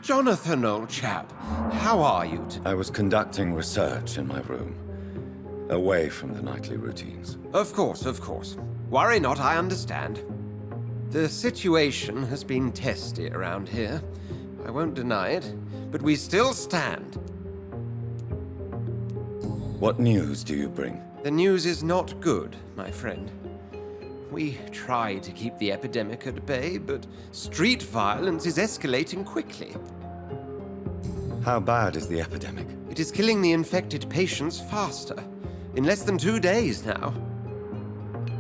Jonathan, old chap, how are you I was conducting research in my room, away from the nightly routines. Of course, of course. Worry not, I understand. The situation has been testy around here. I won't deny it, but we still stand. What news do you bring? The news is not good, my friend. We try to keep the epidemic at bay, but street violence is escalating quickly. How bad is the epidemic? It is killing the infected patients faster, in less than 2 days now.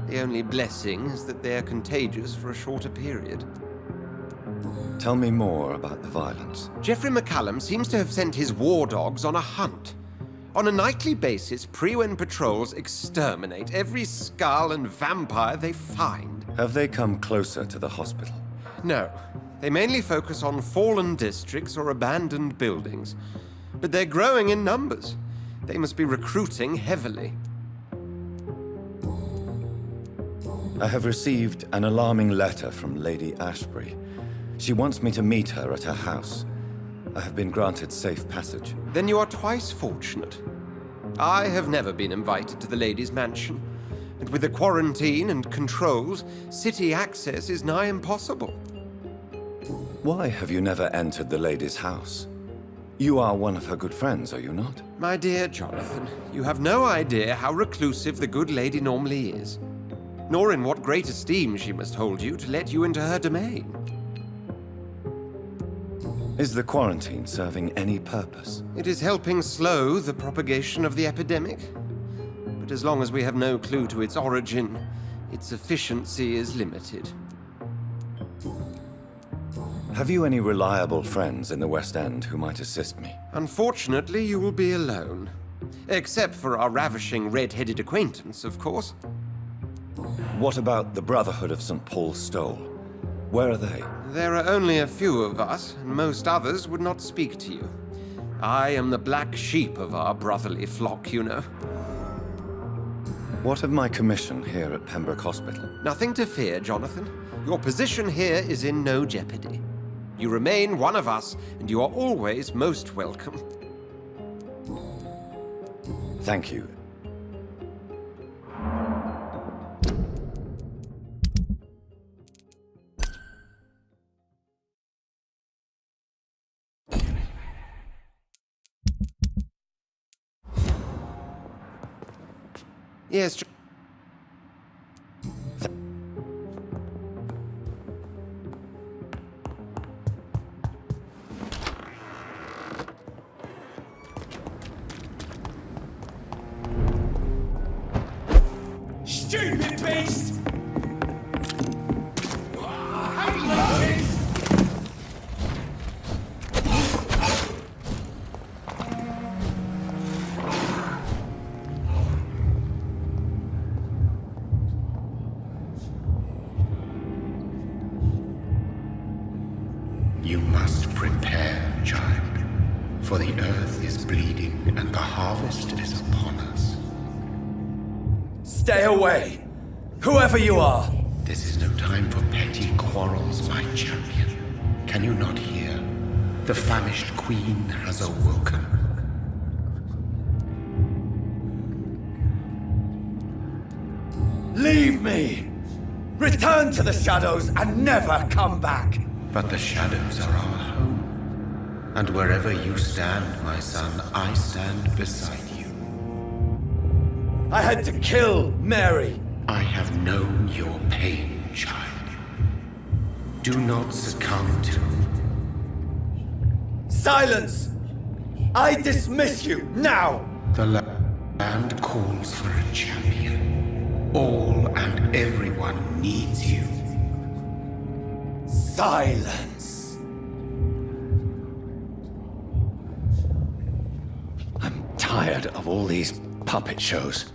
The only blessing is that they are contagious for a shorter period. Tell me more about the violence. Jeffrey McCallum seems to have sent his war dogs on a hunt. On a nightly basis, Pre-Wen patrols exterminate every skull and vampire they find. Have they come closer to the hospital? No. They mainly focus on fallen districts or abandoned buildings. But they're growing in numbers. They must be recruiting heavily. I have received an alarming letter from Lady Ashbury. She wants me to meet her at her house. I have been granted safe passage. Then you are twice fortunate. I have never been invited to the lady's mansion. And with the quarantine and controls, city access is nigh impossible. Why have you never entered the lady's house? You are one of her good friends, are you not? My dear Jonathan, you have no idea how reclusive the good lady normally is, nor in what great esteem she must hold you to let you into her domain. Is the quarantine serving any purpose? It is helping slow the propagation of the epidemic. But as long as we have no clue to its origin, its efficiency is limited. Have you any reliable friends in the West End who might assist me? Unfortunately, you will be alone. Except for our ravishing red-headed acquaintance, of course. What about the Brotherhood of St. Paul's Stole? Where are they? There are only a few of us, and most others would not speak to you. I am the black sheep of our brotherly flock, you know. What of my commission here at Pembroke Hospital? Nothing to fear, Jonathan. Your position here is in no jeopardy. You remain one of us, and you are always most welcome. Thank you. Yes, Stupid beast! You must prepare, child, for the earth is bleeding and the harvest is upon us. Stay away! Whoever you are! This is no time for petty quarrels, my champion. Can you not hear? The famished queen has awoken. Leave me! Return to the shadows and never come back! But the shadows are our home. And wherever you stand, my son, I stand beside you. I had to kill Mary! I have known your pain, child. Do not succumb to... Silence! I dismiss you, now! The land calls for a champion. All and everyone needs you. Silence! I'm tired of all these puppet shows.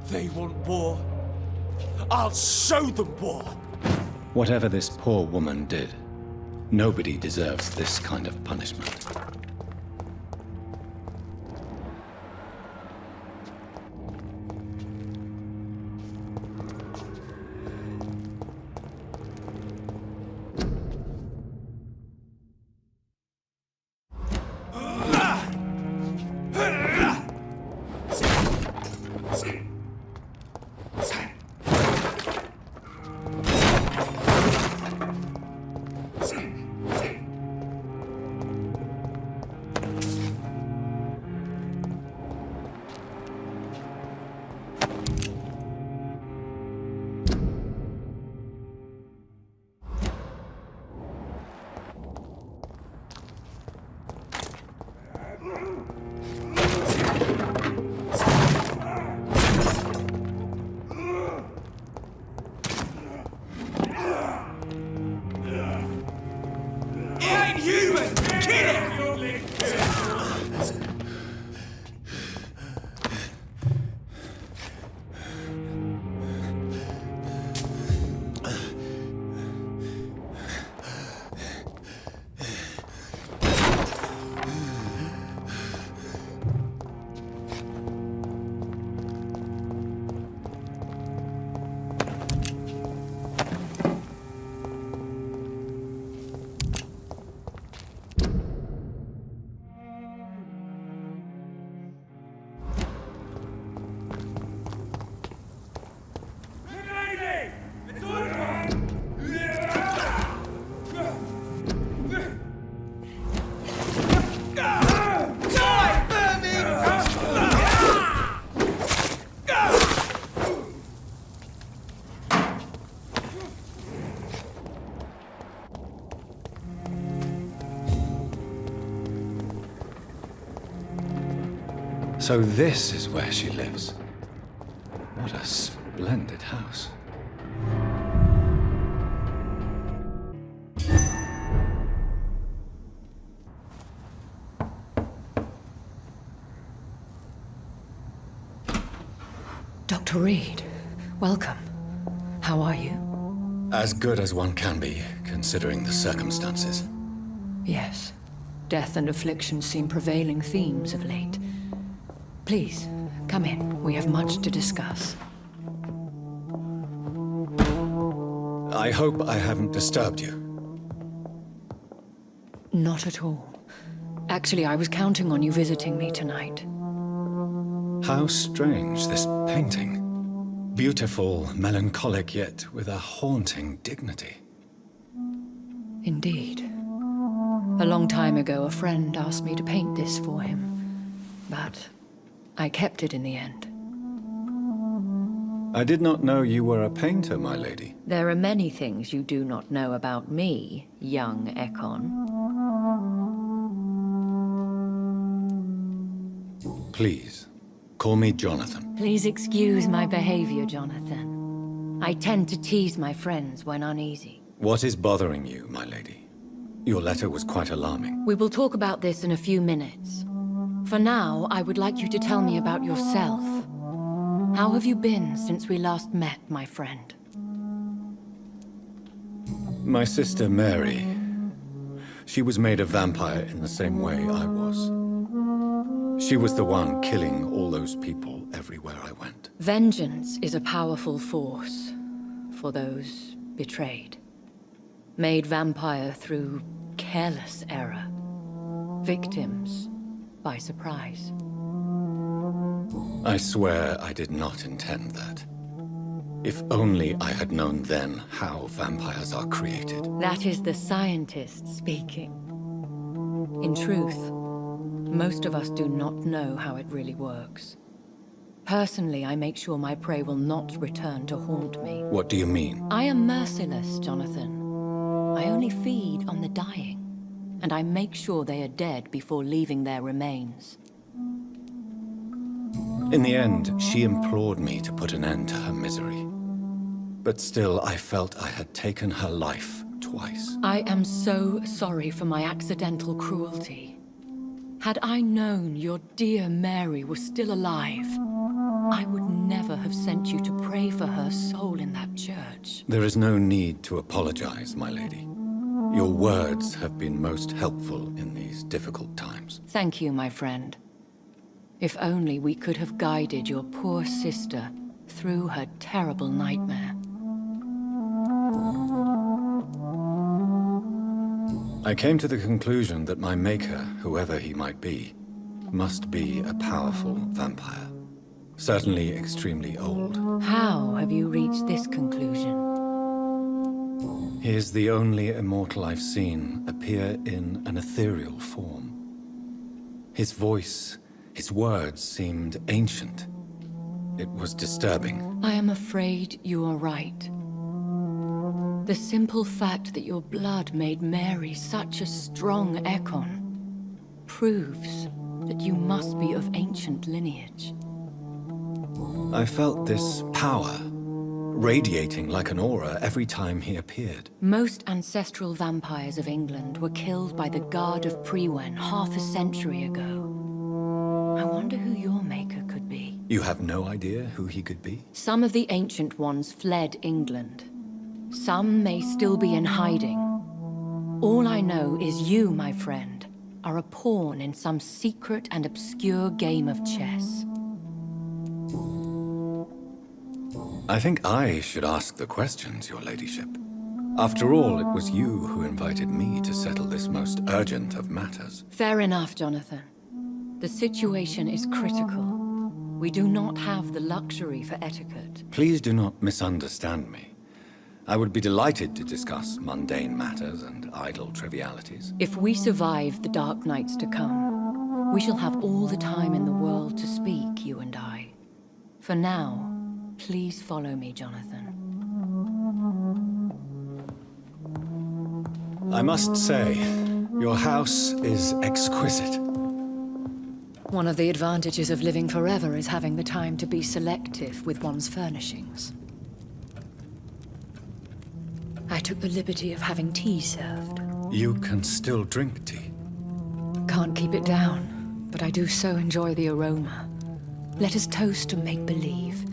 They want war. I'll show them war! Whatever this poor woman did, Nobody deserves this kind of punishment. So this is where she lives. What a splendid house. Dr. Reed, welcome. How are you? As good as one can be, considering the circumstances. Yes. Death and affliction seem prevailing themes of late. Please, come in. We have much to discuss. I hope I haven't disturbed you. Not at all. Actually, I was counting on you visiting me tonight. How strange, this painting. Beautiful, melancholic, yet with a haunting dignity. Indeed. A long time ago, a friend asked me to paint this for him, but I kept it in the end. I did not know you were a painter, my lady. There are many things you do not know about me, young Ekon. Please, call me Jonathan. Please excuse my behavior, Jonathan. I tend to tease my friends when uneasy. What is bothering you, my lady? Your letter was quite alarming. We will talk about this in a few minutes. For now, I would like you to tell me about yourself. How have you been since we last met, my friend? My sister Mary. She was made a vampire in the same way I was. She was the one killing all those people everywhere I went. Vengeance is a powerful force for those betrayed. Made vampire through careless error. Victims by surprise. I swear I did not intend that. If only I had known then how vampires are created. That is the scientist speaking. In truth, most of us do not know how it really works. Personally, I make sure my prey will not return to haunt me. What do you mean? I am merciless, Jonathan. I only feed on the dying, and I make sure they are dead before leaving their remains. In the end, she implored me to put an end to her misery. But still, I felt I had taken her life twice. I am so sorry for my accidental cruelty. Had I known your dear Mary was still alive, I would never have sent you to pray for her soul in that church. There is no need to apologize, my lady. Your words have been most helpful in these difficult times. Thank you, my friend. If only we could have guided your poor sister through her terrible nightmare. I came to the conclusion that my maker, whoever he might be, must be a powerful vampire. Certainly extremely old. How have you reached this conclusion? He is the only immortal I've seen appear in an ethereal form. His voice, his words seemed ancient. It was disturbing. I am afraid you are right. The simple fact that your blood made Mary such a strong Ekon proves that you must be of ancient lineage. I felt this power, radiating like an aura every time he appeared. Most ancestral vampires of England were killed by the Guard of Priwen half a century ago. I wonder who your maker could be. You have no idea who he could be? Some of the ancient ones fled England. Some may still be in hiding. All I know is you, my friend, are a pawn in some secret and obscure game of chess. I think I should ask the questions, your ladyship. After all, it was you who invited me to settle this most urgent of matters. Fair enough, Jonathan. The situation is critical. We do not have the luxury for etiquette. Please do not misunderstand me. I would be delighted to discuss mundane matters and idle trivialities. If we survive the dark nights to come, we shall have all the time in the world to speak, you and I. For now, please follow me, Jonathan. I must say, your house is exquisite. One of the advantages of living forever is having the time to be selective with one's furnishings. I took the liberty of having tea served. You can still drink tea. Can't keep it down, but I do so enjoy the aroma. Let us toast to make-believe.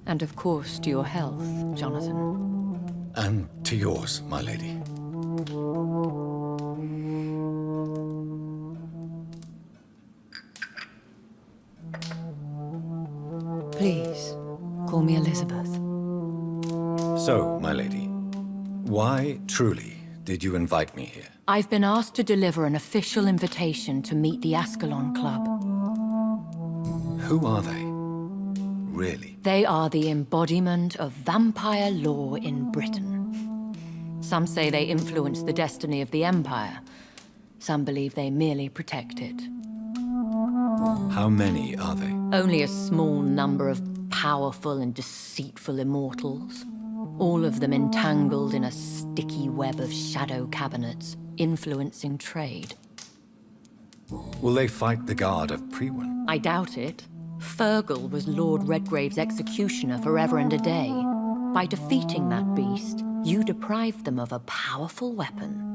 And of course, to your health, Jonathan. And to yours, my lady. Please, call me Elizabeth. So, my lady, why, truly, did you invite me here? I've been asked to deliver an official invitation to meet the Ascalon Club. Who are they? Really? They are the embodiment of vampire law in Britain. Some say they influence the destiny of the Empire. Some believe they merely protect it. How many are they? Only a small number of powerful and deceitful immortals. All of them entangled in a sticky web of shadow cabinets, influencing trade. Will they fight the Guard of Priwen? I doubt it. Fergal was Lord Redgrave's executioner forever and a day. By defeating that beast, you deprived them of a powerful weapon.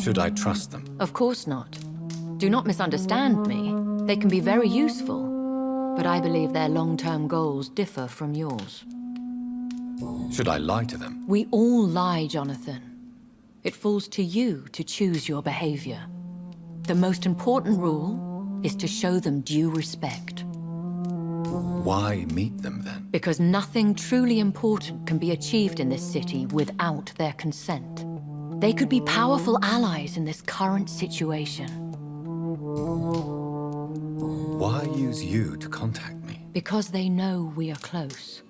Should I trust them? Of course not. Do not misunderstand me. They can be very useful, but I believe their long-term goals differ from yours. Should I lie to them? We all lie, Jonathan. It falls to you to choose your behavior. The most important rule is to show them due respect. Why meet them then? Because nothing truly important can be achieved in this city without their consent. They could be powerful allies in this current situation. Why use you to contact me? Because they know we are close.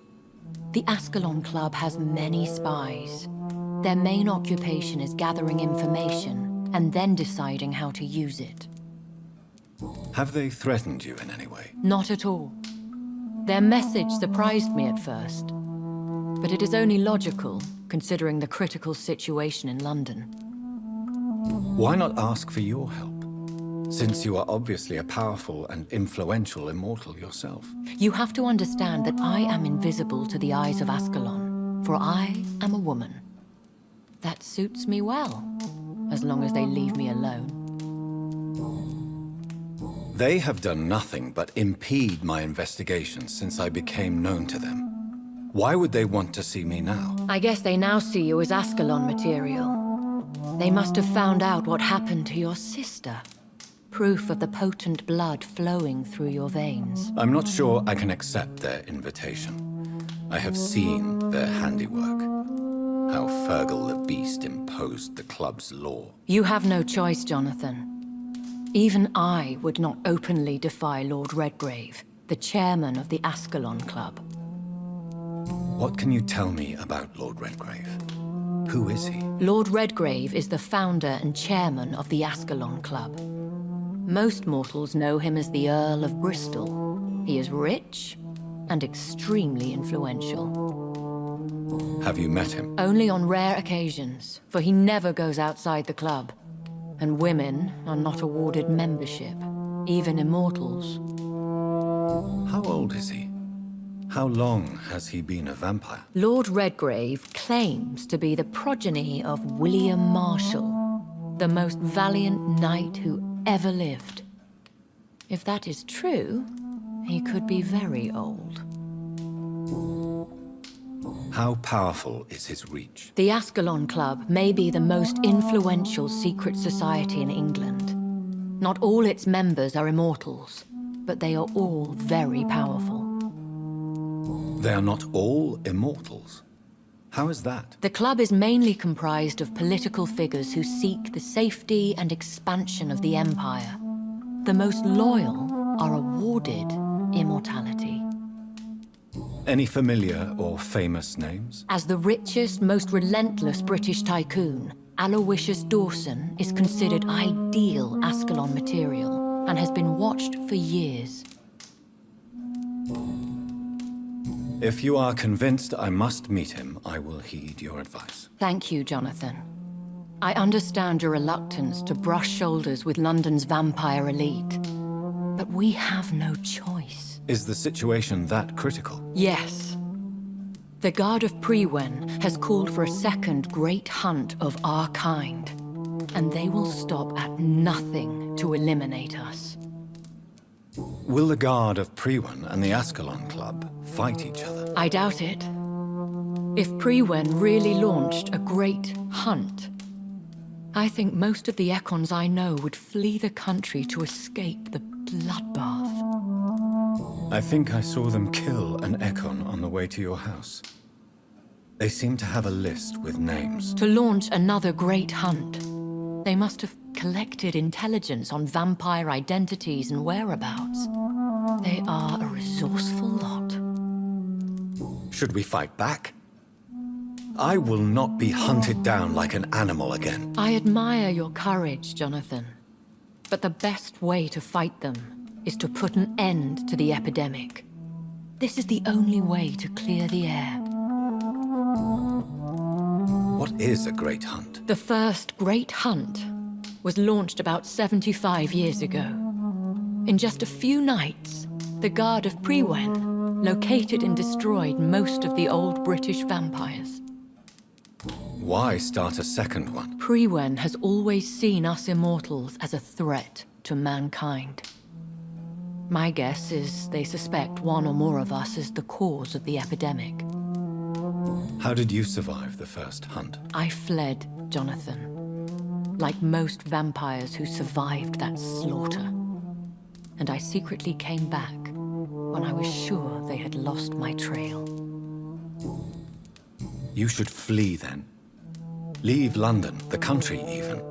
The Ascalon Club has many spies. Their main occupation is gathering information and then deciding how to use it. Have they threatened you in any way? Not at all. Their message surprised me at first, but it is only logical, considering the critical situation in London. Why not ask for your help? Since you are obviously a powerful and influential immortal yourself. You have to understand that I am invisible to the eyes of Ascalon, for I am a woman. That suits me well, as long as they leave me alone. They have done nothing but impede my investigations since I became known to them. Why would they want to see me now? I guess they now see you as Ascalon material. They must have found out what happened to your sister. Proof of the potent blood flowing through your veins. I'm not sure I can accept their invitation. I have seen their handiwork. How Fergal the Beast imposed the club's law. You have no choice, Jonathan. Even I would not openly defy Lord Redgrave, the chairman of the Ascalon Club. What can you tell me about Lord Redgrave? Who is he? Lord Redgrave is the founder and chairman of the Ascalon Club. Most mortals know him as the Earl of Bristol. He is rich and extremely influential. Have you met him? Only on rare occasions, for he never goes outside the club. And women are not awarded membership, even immortals. How old is he? How long has he been a vampire? Lord Redgrave claims to be the progeny of William Marshall, the most valiant knight who ever lived. If that is true, he could be very old. How powerful is his reach? The Ascalon Club may be the most influential secret society in England. Not all its members are immortals, but they are all very powerful. They are not all immortals. How is that? The club is mainly comprised of political figures who seek the safety and expansion of the Empire. The most loyal are awarded immortality. Any familiar or famous names? As the richest, most relentless British tycoon, Aloysius Dawson is considered ideal Ascalon material and has been watched for years. If you are convinced I must meet him, I will heed your advice. Thank you, Jonathan. I understand your reluctance to brush shoulders with London's vampire elite, but we have no choice. Is the situation that critical? Yes. The Guard of Priwen has called for a second great hunt of our kind, and they will stop at nothing to eliminate us. Will the Guard of Priwen and the Ascalon Club fight each other? I doubt it. If Priwen really launched a great hunt, I think most of the Ekons I know would flee the country to escape the bloodbath. I think I saw them kill an Ekon on the way to your house. They seem to have a list with names. To launch another great hunt, they must have collected intelligence on vampire identities and whereabouts. They are a resourceful lot. Should we fight back? I will not be hunted down like an animal again. I admire your courage, Jonathan. But the best way to fight them is to put an end to the epidemic. This is the only way to clear the air. What is a great hunt? The first great hunt was launched about 75 years ago. In just a few nights, the Guard of Priwen located and destroyed most of the old British vampires. Why start a second one? Priwen has always seen us immortals as a threat to mankind. My guess is they suspect one or more of us is the cause of the epidemic. How did you survive the first hunt? I fled, Jonathan. Like most vampires who survived that slaughter. And I secretly came back when I was sure they had lost my trail. You should flee then. Leave London, the country even.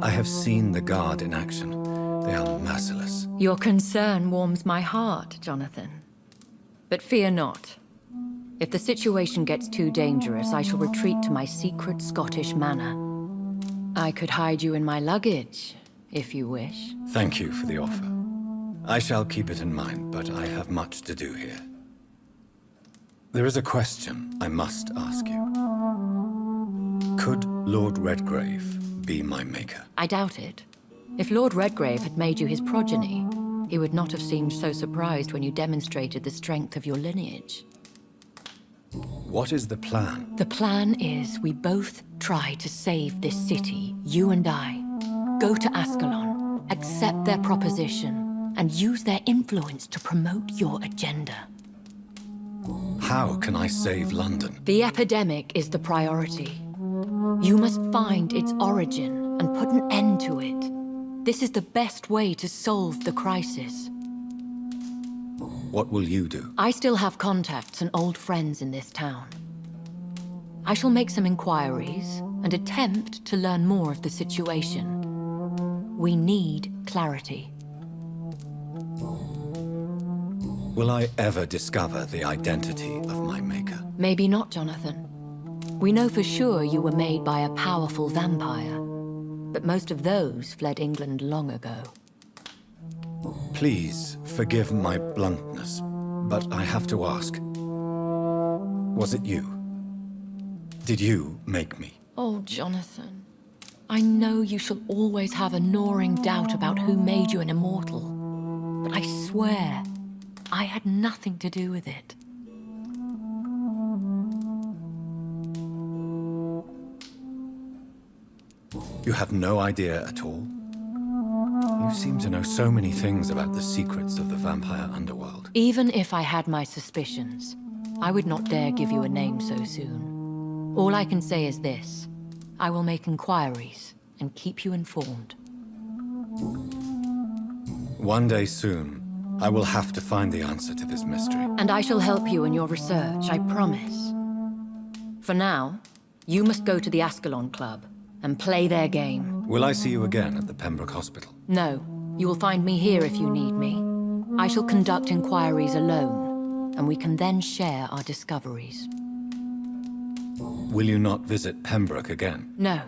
I have seen the Guard in action. They are merciless. Your concern warms my heart, Jonathan. But fear not. If the situation gets too dangerous, I shall retreat to my secret Scottish manor. I could hide you in my luggage, if you wish. Thank you for the offer. I shall keep it in mind, but I have much to do here. There is a question I must ask you. Could Lord Redgrave be my maker? I doubt it. If Lord Redgrave had made you his progeny, he would not have seemed so surprised when you demonstrated the strength of your lineage. What is the plan? The plan is we both try to save this city, you and I. Go to Ascalon, accept their proposition, and use their influence to promote your agenda. How can I save London? The epidemic is the priority. You must find its origin and put an end to it. This is the best way to solve the crisis. What will you do? I still have contacts and old friends in this town. I shall make some inquiries and attempt to learn more of the situation. We need clarity. Will I ever discover the identity of my maker? Maybe not, Jonathan. We know for sure you were made by a powerful vampire, but most of those fled England long ago. Please forgive my bluntness, but I have to ask. Was it you? Did you make me? Oh, Jonathan. I know you shall always have a gnawing doubt about who made you an immortal, but I swear, I had nothing to do with it. You have no idea at all? You seem to know so many things about the secrets of the vampire underworld. Even if I had my suspicions, I would not dare give you a name so soon. All I can say is this. I will make inquiries and keep you informed. One day soon, I will have to find the answer to this mystery. And I shall help you in your research, I promise. For now, you must go to the Ascalon Club and play their game. Will I see you again at the Pembroke Hospital? No, you will find me here if you need me. I shall conduct inquiries alone, and we can then share our discoveries. Will you not visit Pembroke again? No,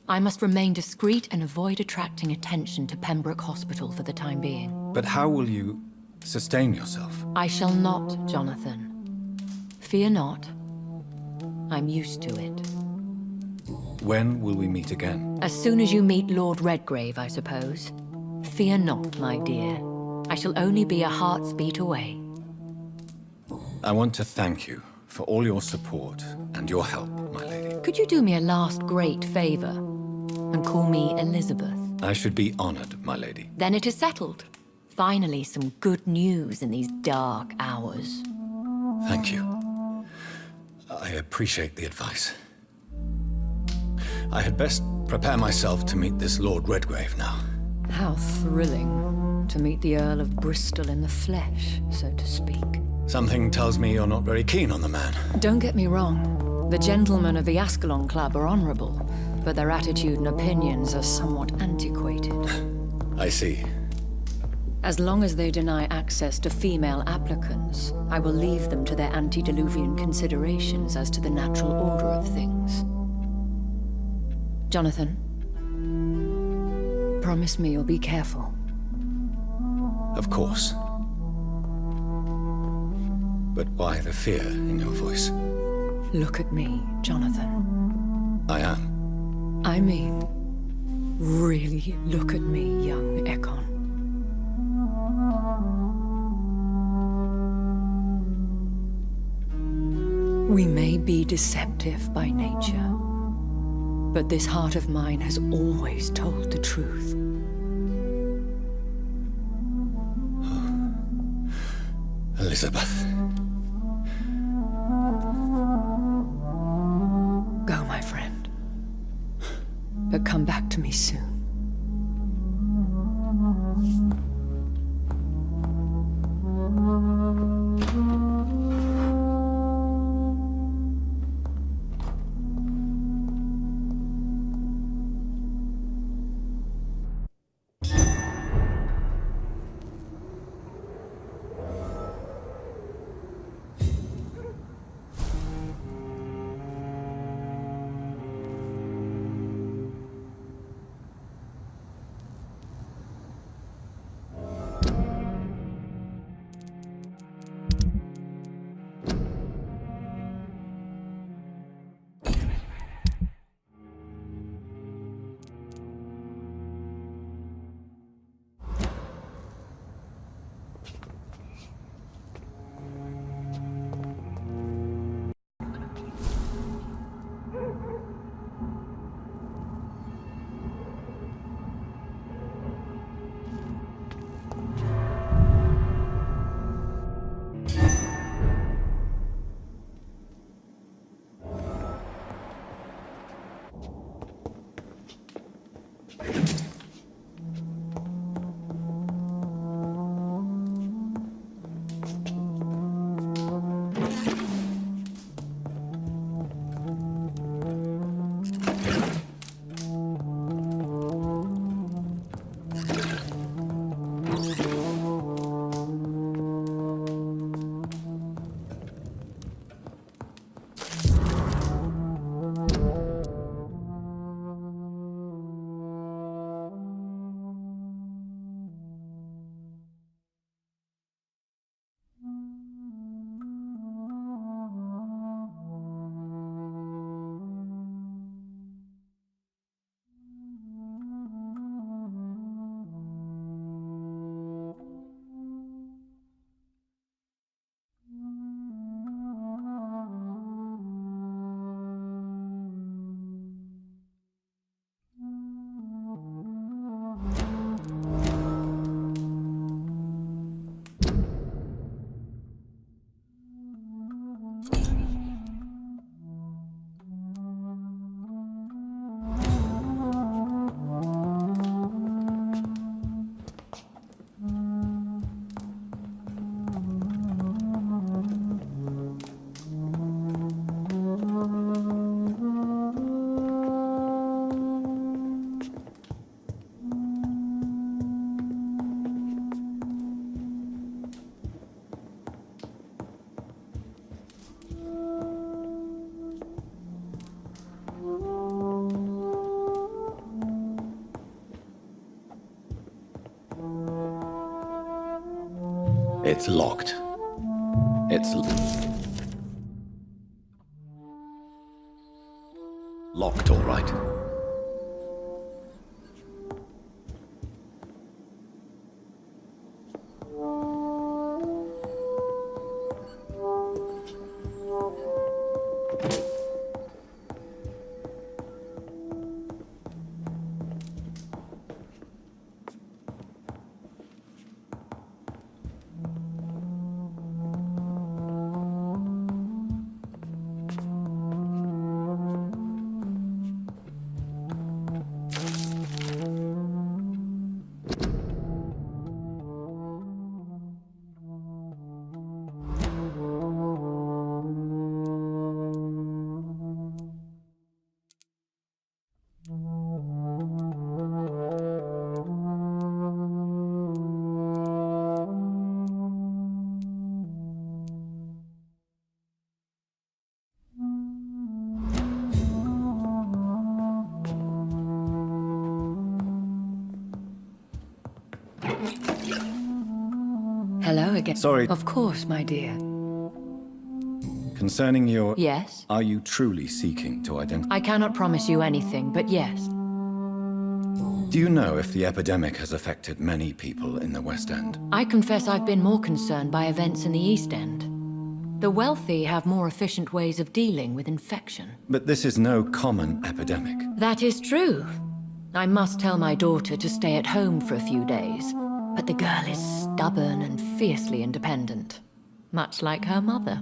I must remain discreet and avoid attracting attention to Pembroke Hospital for the time being. But how will you sustain yourself? I shall not, Jonathan. Fear not. I'm used to it. When will we meet again? As soon as you meet Lord Redgrave, I suppose. Fear not, my dear. I shall only be a heart's beat away. I want to thank you for all your support and your help, my lady. Could you do me a last great favor and call me Elizabeth? I should be honored, my lady. Then it is settled. Finally, some good news in these dark hours. Thank you. I appreciate the advice. I had best prepare myself to meet this Lord Redgrave now. How thrilling to meet the Earl of Bristol in the flesh, so to speak. Something tells me you're not very keen on the man. Don't get me wrong. The gentlemen of the Ascalon Club are honorable, but their attitude and opinions are somewhat antiquated. I see. As long as they deny access to female applicants, I will leave them to their antediluvian considerations as to the natural order of things. Jonathan, promise me you'll be careful. Of course. But why the fear in your voice? Look at me, Jonathan. I am. I mean, really look at me, young Ekon. We may be deceptive by nature, but this heart of mine has always told the truth. Elizabeth. Go, my friend. But come back to me soon. It's locked. It's locked, all right. Hello again. Sorry. Of course, my dear. Concerning your... Yes? Are you truly seeking to identify... I cannot promise you anything, but yes. Do you know if the epidemic has affected many people in the West End? I confess I've been more concerned by events in the East End. The wealthy have more efficient ways of dealing with infection. But this is no common epidemic. That is true. I must tell my daughter to stay at home for a few days. But the girl is stubborn and fiercely independent. Much like her mother.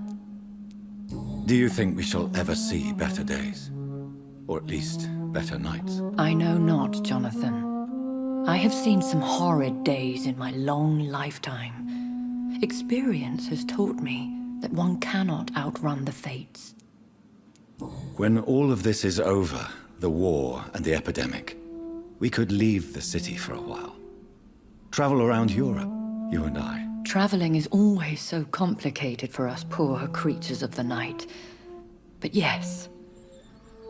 Do you think we shall ever see better days? Or at least, better nights? I know not, Jonathan. I have seen some horrid days in my long lifetime. Experience has taught me that one cannot outrun the fates. When all of this is over, the war and the epidemic, we could leave the city for a while. Travel around Europe, you and I. Traveling is always so complicated for us poor creatures of the night. But yes,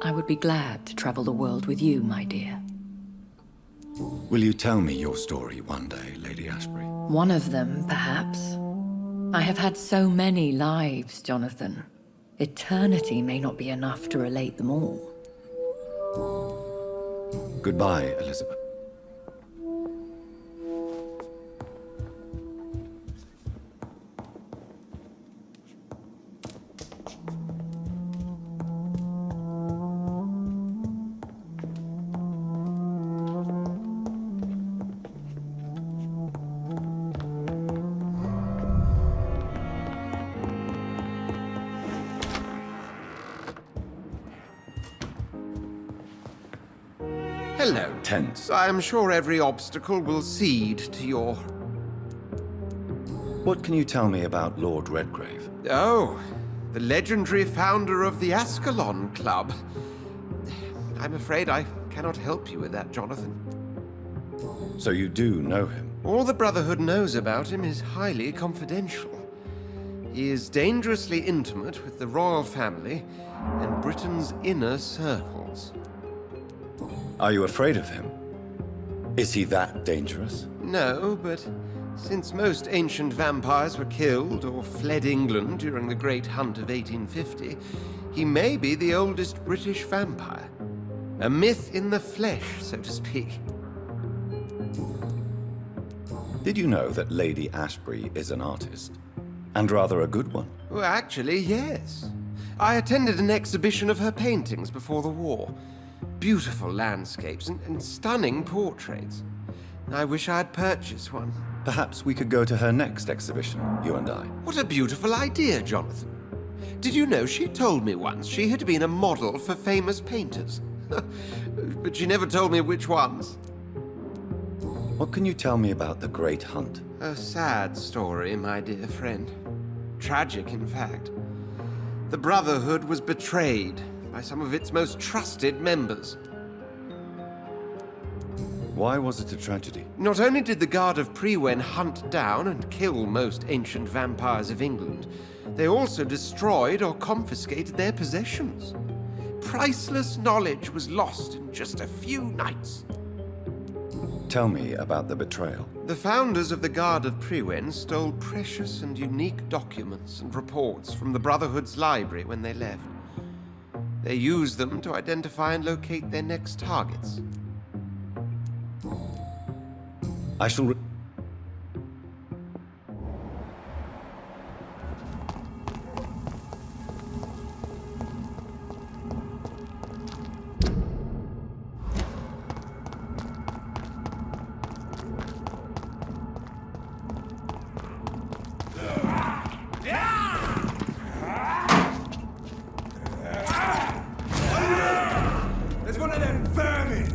I would be glad to travel the world with you, my dear. Will you tell me your story one day, Lady Ashbury? One of them, perhaps. I have had so many lives, Jonathan. Eternity may not be enough to relate them all. Goodbye, Elizabeth. Hello. Tense. I am sure every obstacle will cede to your... What can you tell me about Lord Redgrave? Oh, the legendary founder of the Ascalon Club. I'm afraid I cannot help you with that, Jonathan. So you do know him? All the Brotherhood knows about him is highly confidential. He is dangerously intimate with the royal family and Britain's inner circles. Are you afraid of him? Is he that dangerous? No, but since most ancient vampires were killed or fled England during the Great Hunt of 1850, he may be the oldest British vampire. A myth in the flesh, so to speak. Did you know that Lady Ashbury is an artist? And rather a good one? Well, actually, yes. I attended an exhibition of her paintings before the war. Beautiful landscapes and stunning portraits. I wish I had purchased one. Perhaps we could go to her next exhibition, you and I. What a beautiful idea, Jonathan. Did you know she told me once she had been a model for famous painters? But she never told me which ones. What can you tell me about the Great Hunt? A sad story, my dear friend. Tragic, in fact. The Brotherhood was betrayed by some of its most trusted members. Why was it a tragedy? Not only did the Guard of Priwen hunt down and kill most ancient vampires of England, they also destroyed or confiscated their possessions. Priceless knowledge was lost in just a few nights. Tell me about the betrayal. The founders of the Guard of Priwen stole precious and unique documents and reports from the Brotherhood's library when they left. They used them to identify and locate their next targets. I shall... There's one of them vermin!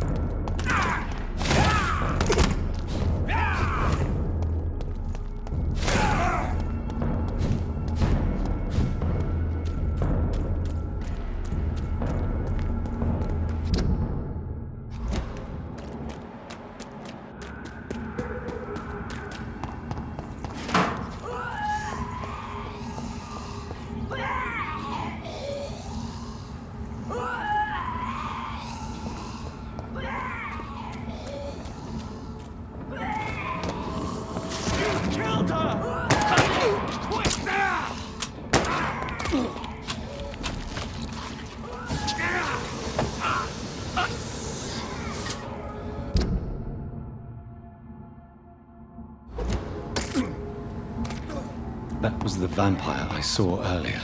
That was the vampire I saw earlier.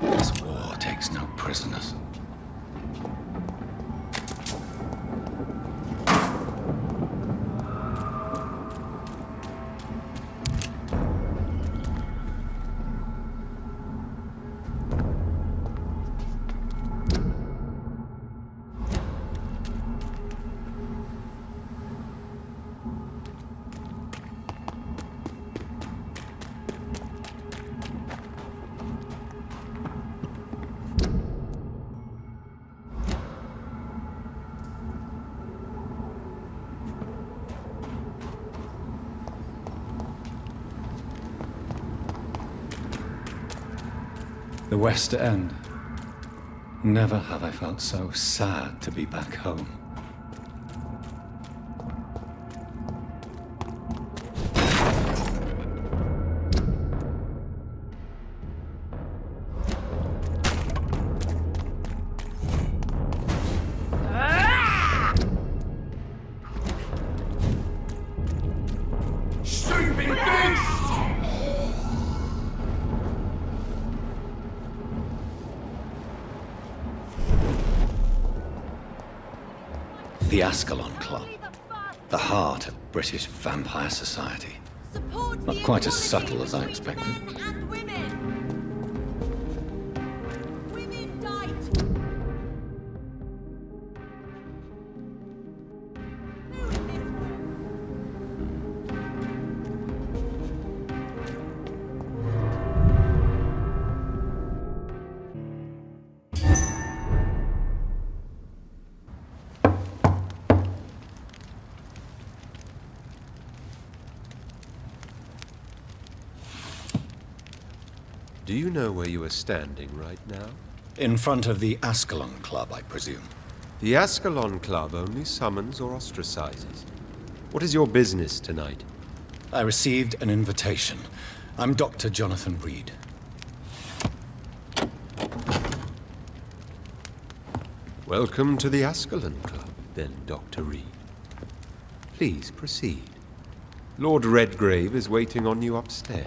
This war takes no prisoners. The West End. Never have I felt so sad to be back home. The Ascalon Club. The heart of British vampire society. Not quite as subtle as I expected. Do you know where you are standing right now? In front of the Ascalon Club, I presume. The Ascalon Club only summons or ostracizes. What is your business tonight? I received an invitation. I'm Dr. Jonathan Reed. Welcome to the Ascalon Club, then, Dr. Reed. Please proceed. Lord Redgrave is waiting on you upstairs.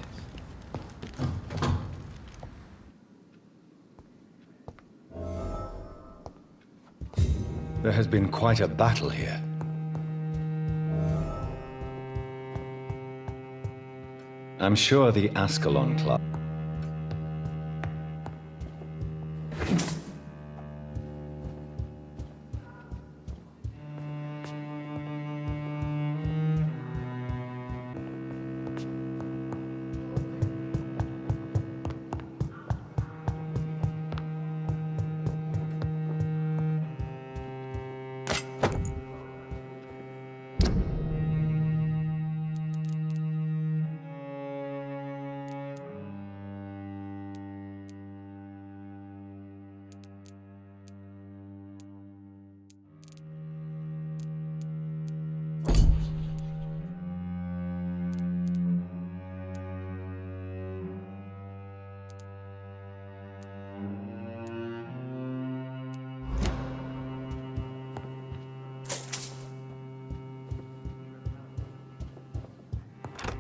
There has been quite a battle here. I'm sure the Ascalon Club...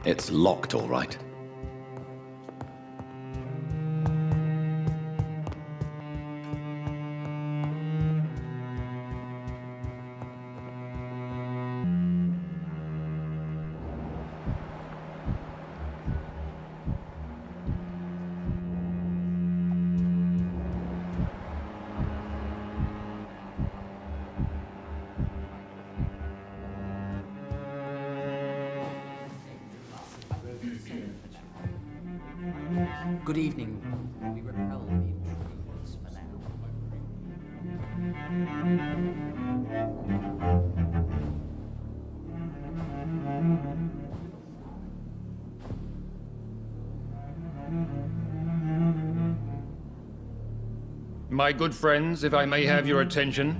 It's locked, all right. Good evening. We repel the intruders for now. My good friends, if I may have your attention.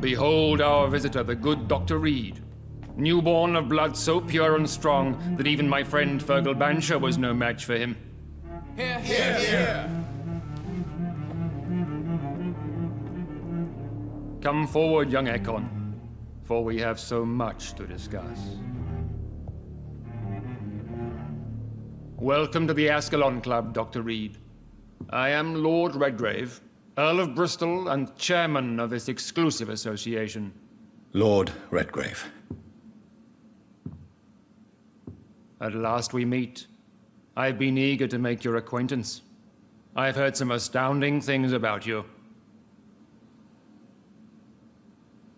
Behold our visitor, the good Dr. Reed. Newborn of blood so pure and strong that even my friend Fergal Bansher was no match for him. Here, here! Come forward, young Ekon, for we have so much to discuss. Welcome to the Ascalon Club, Dr. Reed. I am Lord Redgrave, Earl of Bristol and chairman of this exclusive association. Lord Redgrave. At last we meet. I've been eager to make your acquaintance. I've heard some astounding things about you.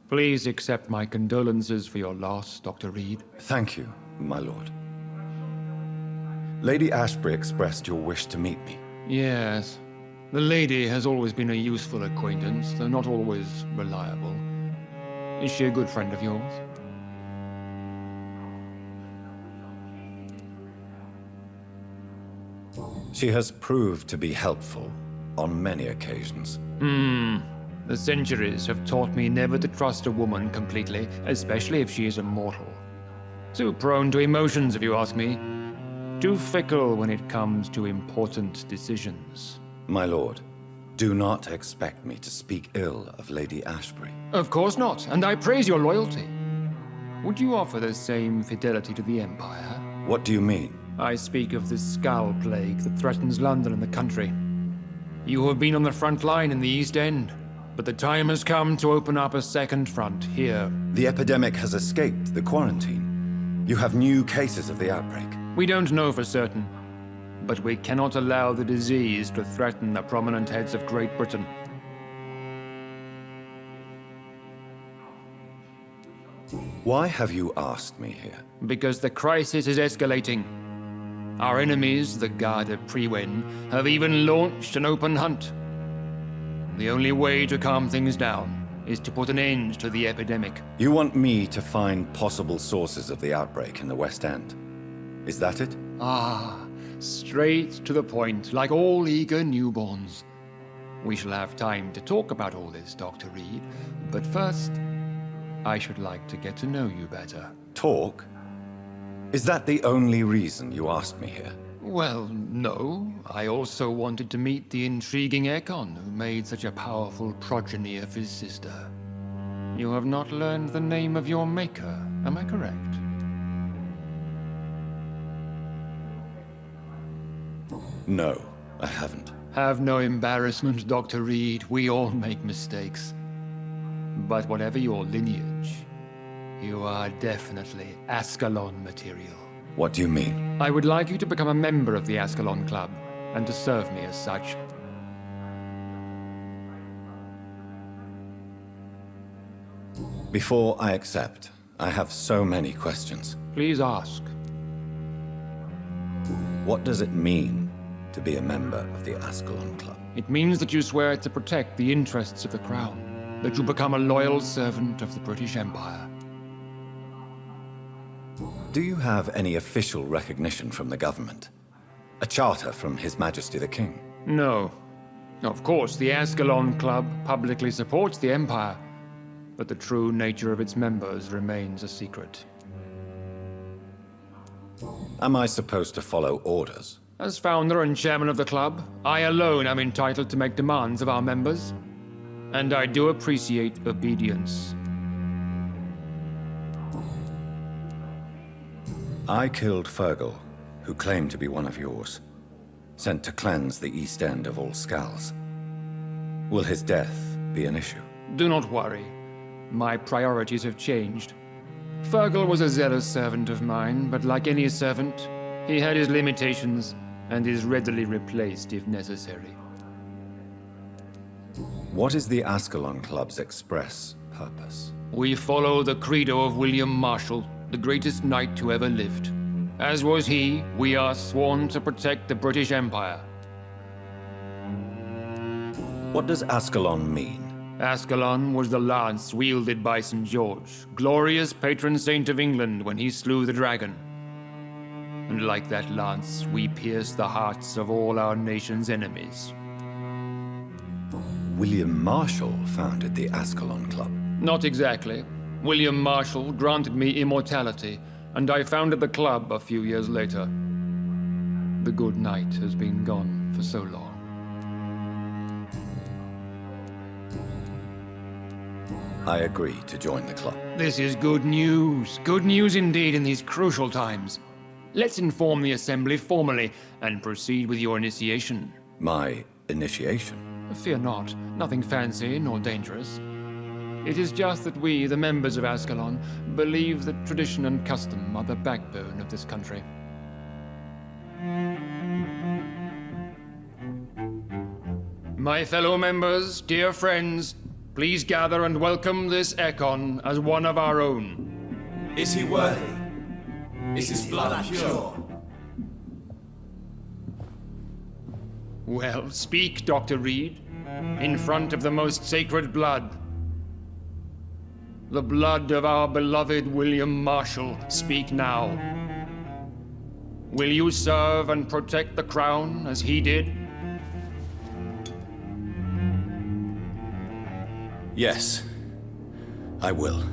Please accept my condolences for your loss, Dr. Reed. Thank you, my lord. Lady Ashbury expressed your wish to meet me. Yes. The lady has always been a useful acquaintance, though not always reliable. Is she a good friend of yours? She has proved to be helpful on many occasions. The centuries have taught me never to trust a woman completely, especially if she is a mortal. Too prone to emotions, if you ask me. Too fickle when it comes to important decisions. My lord, do not expect me to speak ill of Lady Ashbury. Of course not, and I praise your loyalty. Would you offer the same fidelity to the Empire? What do you mean? I speak of the Skull Plague that threatens London and the country. You have been on the front line in the East End, but the time has come to open up a second front here. The epidemic has escaped the quarantine. You have new cases of the outbreak. We don't know for certain, but we cannot allow the disease to threaten the prominent heads of Great Britain. Why have you asked me here? Because the crisis is escalating. Our enemies, the Garda Priwen, have even launched an open hunt. The only way to calm things down is to put an end to the epidemic. You want me to find possible sources of the outbreak in the West End. Is that it? Ah, straight to the point, like all eager newborns. We shall have time to talk about all this, Dr. Reed, but first, I should like to get to know you better. Talk? Is that the only reason you asked me here? Well, no. I also wanted to meet the intriguing Ekon, who made such a powerful progeny of his sister. You have not learned the name of your maker, am I correct? No, I haven't. Have no embarrassment, Dr. Reed. We all make mistakes. But whatever your lineage, you are definitely Ascalon material. What do you mean? I would like you to become a member of the Ascalon Club, and to serve me as such. Before I accept, I have so many questions. Please ask. What does it mean to be a member of the Ascalon Club? It means that you swear to protect the interests of the Crown, that you become a loyal servant of the British Empire. Do you have any official recognition from the government? A charter from His Majesty the King? No. Of course, the Ascalon Club publicly supports the Empire, but the true nature of its members remains a secret. Am I supposed to follow orders? As founder and chairman of the club, I alone am entitled to make demands of our members, and I do appreciate obedience. I killed Fergal, who claimed to be one of yours, sent to cleanse the East End of all Skulls. Will his death be an issue? Do not worry. My priorities have changed. Fergal was a zealous servant of mine, but like any servant, he had his limitations and is readily replaced if necessary. What is the Ascalon Club's express purpose? We follow the credo of William Marshall, the greatest knight who ever lived. As was he, we are sworn to protect the British Empire. What does Ascalon mean? Ascalon was the lance wielded by St. George, glorious patron saint of England when he slew the dragon. And like that lance, we pierce the hearts of all our nation's enemies. William Marshall founded the Ascalon Club. Not exactly. William Marshall granted me immortality, and I founded the club a few years later. The good knight has been gone for so long. I agree to join the club. This is good news. Good news indeed in these crucial times. Let's inform the Assembly formally and proceed with your initiation. My initiation? Fear not. Nothing fancy nor dangerous. It is just that we, the members of Ascalon, believe that tradition and custom are the backbone of this country. My fellow members, dear friends, please gather and welcome this Ekon as one of our own. Is he worthy? Is his blood pure? Well, speak, Dr. Reed, in front of the most sacred blood. The blood of our beloved William Marshall, speak now. Will you serve and protect the crown as he did? Yes, I will.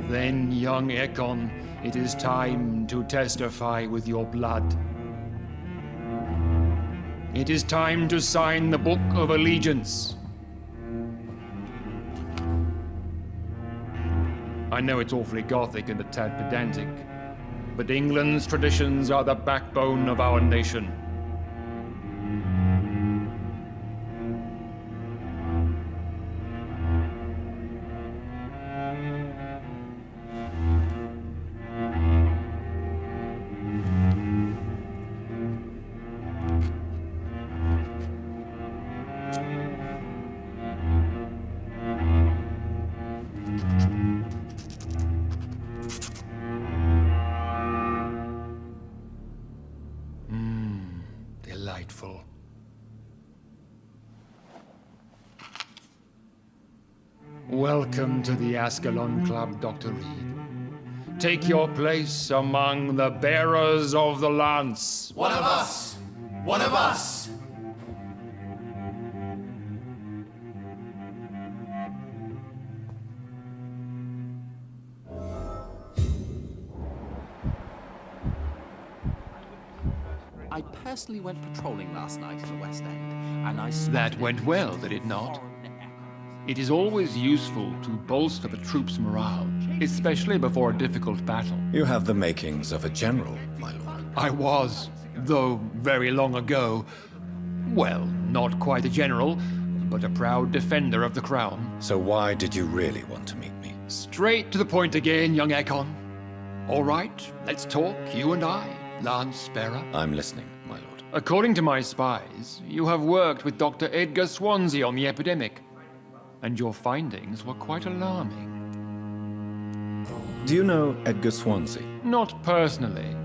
Then, young Ekon, it is time to testify with your blood. It is time to sign the Book of Allegiance. I know it's awfully gothic and a tad pedantic, but England's traditions are the backbone of our nation. Delightful. Welcome to the Ascalon Club, Dr. Reed. Take your place among the bearers of the lance. One of us! One of us! I personally went patrolling last night in the West End, and I That went well, did it not? It is always useful to bolster the troops' morale, especially before a difficult battle. You have the makings of a general, my lord. I was, though very long ago, well, not quite a general, but a proud defender of the crown. So why did you really want to meet me? Straight to the point again, young Ekon. All right, let's talk, you and I, Lance Sparrow. I'm listening, my lord. According to my spies, you have worked with Dr. Edgar Swansea on the epidemic, and your findings were quite alarming. Do you know Edgar Swansea? Not personally,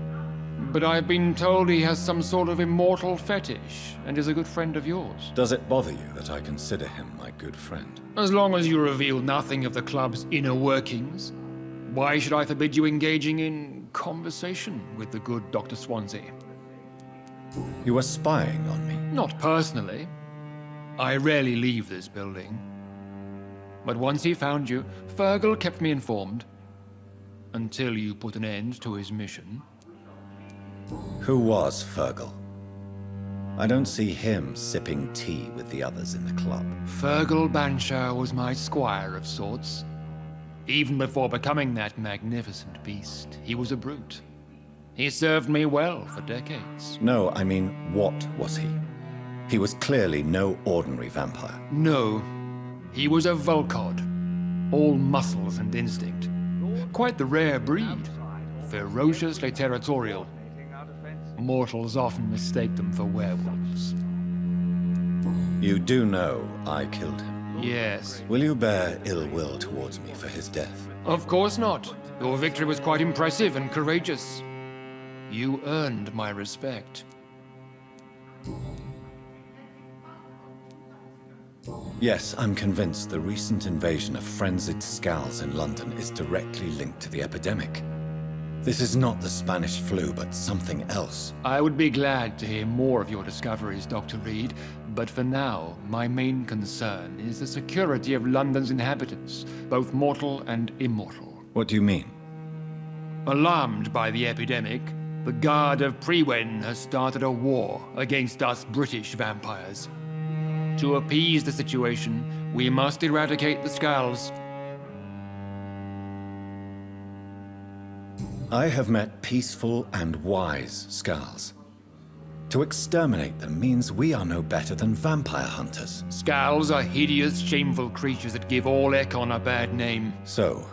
but I've been told he has some sort of immortal fetish and is a good friend of yours. Does it bother you that I consider him my good friend? As long as you reveal nothing of the club's inner workings, why should I forbid you engaging in conversation with the good Dr. Swansea? You were spying on me. Not personally. I rarely leave this building. But once he found you, Fergal kept me informed. Until you put an end to his mission. Who was Fergal? I don't see him sipping tea with the others in the club. Fergal Banshire was my squire of sorts. Even before becoming that magnificent beast, he was a brute. He served me well for decades. No, I mean, what was he? He was clearly no ordinary vampire. No, he was a Volcod, all muscles and instinct. Quite the rare breed, ferociously territorial. Mortals often mistake them for werewolves. You do know I killed him. Yes. Will you bear ill will towards me for his death? Of course not. Your victory was quite impressive and courageous. You earned my respect. Yes, I'm convinced the recent invasion of frenzied Skulls in London is directly linked to the epidemic. This is not the Spanish flu, but something else. I would be glad to hear more of your discoveries, Dr. Reed, but for now, my main concern is the security of London's inhabitants, both mortal and immortal. What do you mean? Alarmed by the epidemic, the Guard of Priwen has started a war against us British vampires. To appease the situation, we must eradicate the Skulls. I have met peaceful and wise Skulls. To exterminate them means we are no better than vampire hunters. Skulls are hideous, shameful creatures that give all Ekon a bad name. So,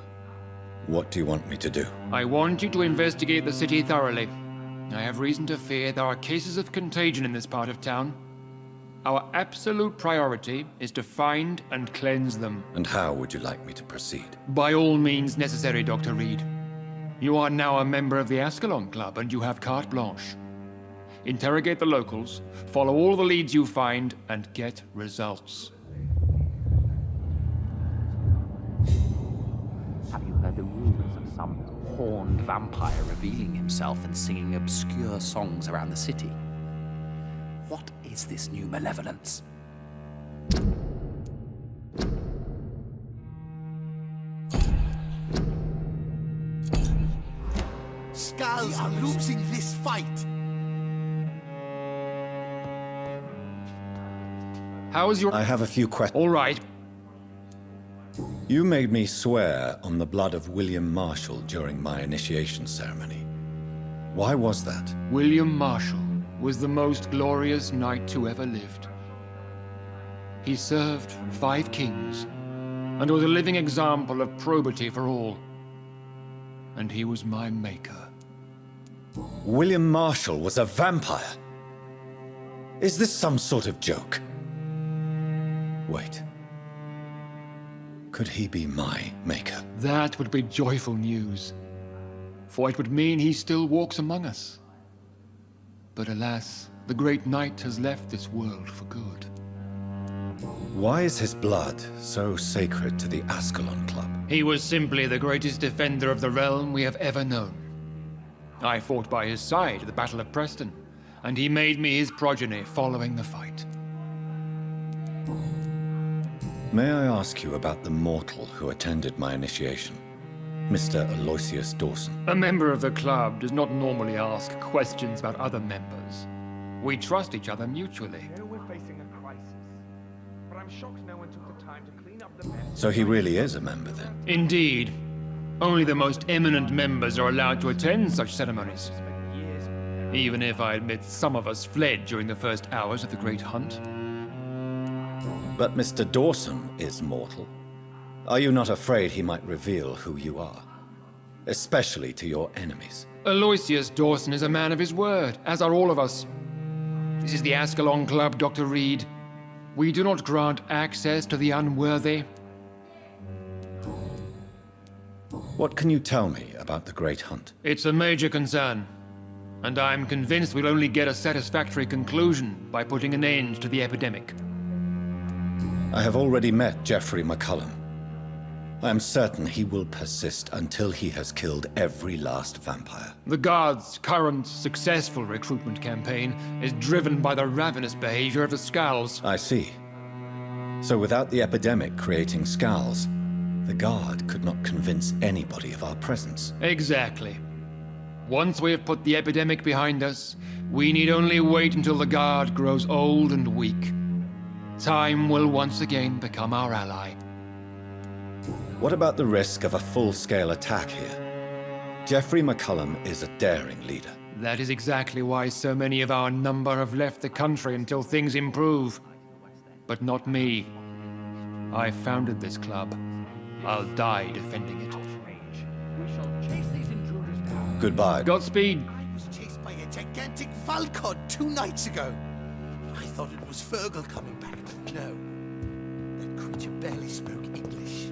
what do you want me to do? I want you to investigate the city thoroughly. I have reason to fear there are cases of contagion in this part of town. Our absolute priority is to find and cleanse them. And how would you like me to proceed? By all means necessary, Dr. Reed. You are now a member of the Ascalon Club and you have carte blanche. Interrogate the locals, follow all the leads you find, and get results. Have you heard the rumors of some horned vampire revealing himself and singing obscure songs around the city? What is this new malevolence? Skulls are losing this fight. How is your... I have a few questions. All right. You made me swear on the blood of William Marshall during my initiation ceremony. Why was that? William Marshall was the most glorious knight who ever lived. He served 5 kings, and was a living example of probity for all. And he was my maker. William Marshall was a vampire? Is this some sort of joke? Wait. Could he be my maker? That would be joyful news, for it would mean he still walks among us. But alas, the great knight has left this world for good. Why is his blood so sacred to the Ascalon Club? He was simply the greatest defender of the realm we have ever known. I fought by his side at the Battle of Preston, and he made me his progeny following the fight. May I ask you about the mortal who attended my initiation? Mr. Aloysius Dawson. A member of the club does not normally ask questions about other members. We trust each other mutually. We're facing a crisis, but I'm shocked no one took the time to clean up the mess. So he really is a member then? Indeed. Only the most eminent members are allowed to attend such ceremonies. Even if I admit some of us fled during the first hours of the Great Hunt. But Mr. Dawson is mortal. Are you not afraid he might reveal who you are? Especially to your enemies. Aloysius Dawson is a man of his word, as are all of us. This is the Ascalon Club, Dr. Reed. We do not grant access to the unworthy. What can you tell me about the Great Hunt? It's a major concern, and I'm convinced we'll only get a satisfactory conclusion by putting an end to the epidemic. I have already met Geoffrey McCullum. I am certain he will persist until he has killed every last vampire. The Guard's current successful recruitment campaign is driven by the ravenous behavior of the Skulls. I see. So without the epidemic creating Skulls, the Guard could not convince anybody of our presence. Exactly. Once we have put the epidemic behind us, we need only wait until the Guard grows old and weak. Time will once again become our ally. What about the risk of a full-scale attack here? Geoffrey McCullum is a daring leader. That is exactly why so many of our number have left the country until things improve. But not me. I founded this club. I'll die defending it. We shall chase these intruders down. Goodbye. Godspeed. I was chased by a gigantic falcon 2 nights ago. I thought it was Fergal coming back, but no. That creature barely spoke English.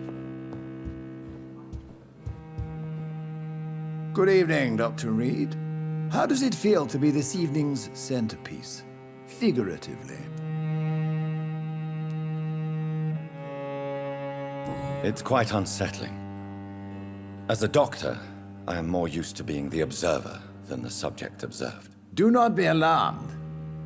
Good evening, Dr. Reed. How does it feel to be this evening's centerpiece? Figuratively. It's quite unsettling. As a doctor, I am more used to being the observer than the subject observed. Do not be alarmed.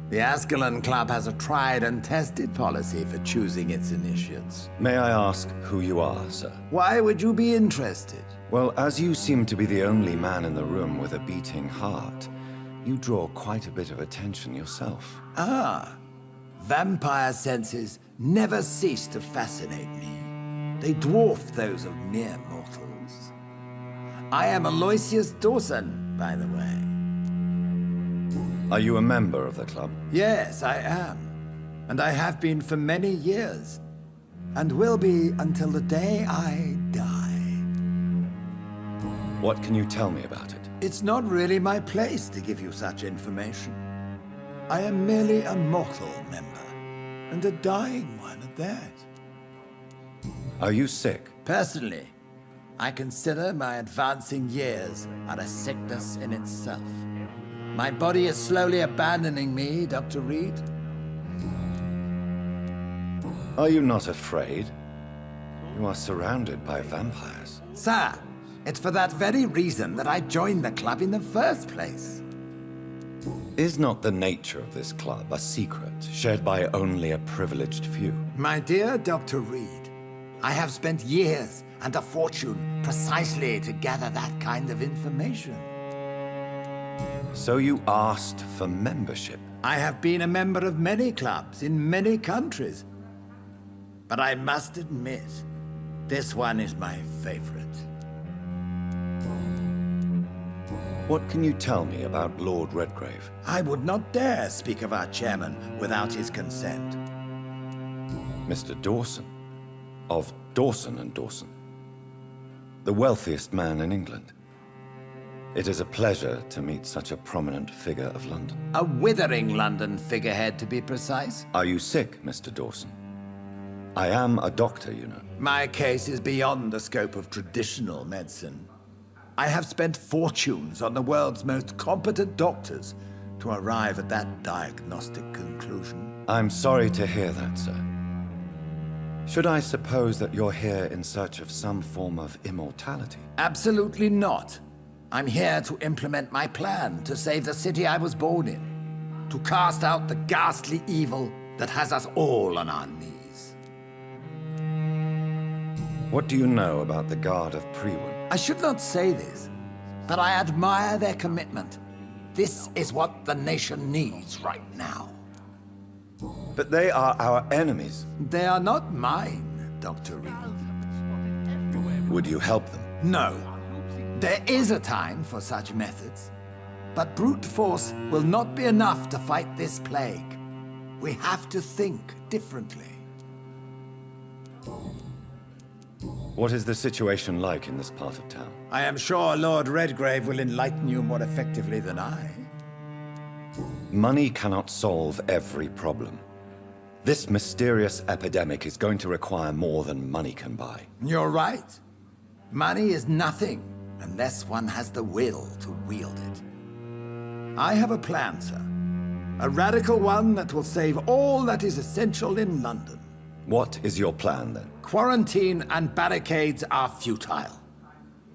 The Ascalon Club has a tried and tested policy for choosing its initiates. May I ask who you are, sir? Why would you be interested? Well, as you seem to be the only man in the room with a beating heart, you draw quite a bit of attention yourself. Ah, vampire senses never cease to fascinate me. They dwarf those of mere mortals. I am Aloysius Dawson, by the way. Are you a member of the club? Yes, I am. And I have been for many years. And will be until the day I die. What can you tell me about it? It's not really my place to give you such information. I am merely a mortal member, and a dying one at that. Are you sick? Personally, I consider my advancing years are a sickness in itself. My body is slowly abandoning me, Dr. Reed. Are you not afraid? You are surrounded by vampires. Sir, it's for that very reason that I joined the club in the first place. Is not the nature of this club a secret shared by only a privileged few? My dear Dr. Reed, I have spent years and a fortune precisely to gather that kind of information. So you asked for membership? I have been a member of many clubs in many countries. But I must admit, this one is my favorite. What can you tell me about Lord Redgrave? I would not dare speak of our chairman without his consent. Mr. Dawson? Of Dawson and Dawson? The wealthiest man in England. It is a pleasure to meet such a prominent figure of London. A withering London figurehead, to be precise. Are you sick, Mr. Dawson? I am a doctor, you know. My case is beyond the scope of traditional medicine. I have spent fortunes on the world's most competent doctors to arrive at that diagnostic conclusion. I'm sorry to hear that, sir. Should I suppose that you're here in search of some form of immortality? Absolutely not. I'm here to implement my plan to save the city I was born in. To cast out the ghastly evil that has us all on our knees. What do you know about the Guard of Priwen? I should not say this, but I admire their commitment. This is what the nation needs right now. But they are our enemies. They are not mine, Dr. Reed. Would you help them? No. There is a time for such methods. But brute force will not be enough to fight this plague. We have to think differently. What is the situation like in this part of town? I am sure Lord Redgrave will enlighten you more effectively than I. Money cannot solve every problem. This mysterious epidemic is going to require more than money can buy. You're right. Money is nothing unless one has the will to wield it. I have a plan, sir. A radical one that will save all that is essential in London. What is your plan, then? Quarantine and barricades are futile.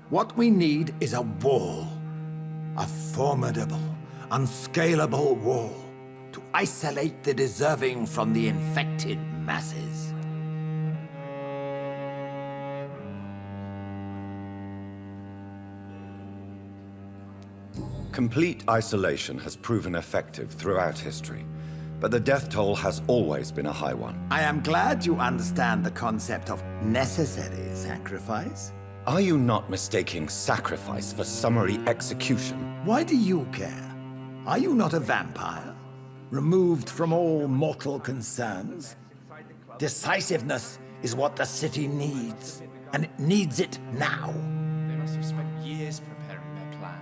What we need is a wall. A formidable, unscalable wall to isolate the deserving from the infected masses. Complete isolation has proven effective throughout history. but the death toll has always been a high one. I am glad you understand the concept of necessary sacrifice. Are you not mistaking sacrifice for summary execution? Why do you care? Are you not a vampire? Removed from all mortal concerns? Decisiveness is what the city needs, and it needs it now. They must have spent years preparing their plan.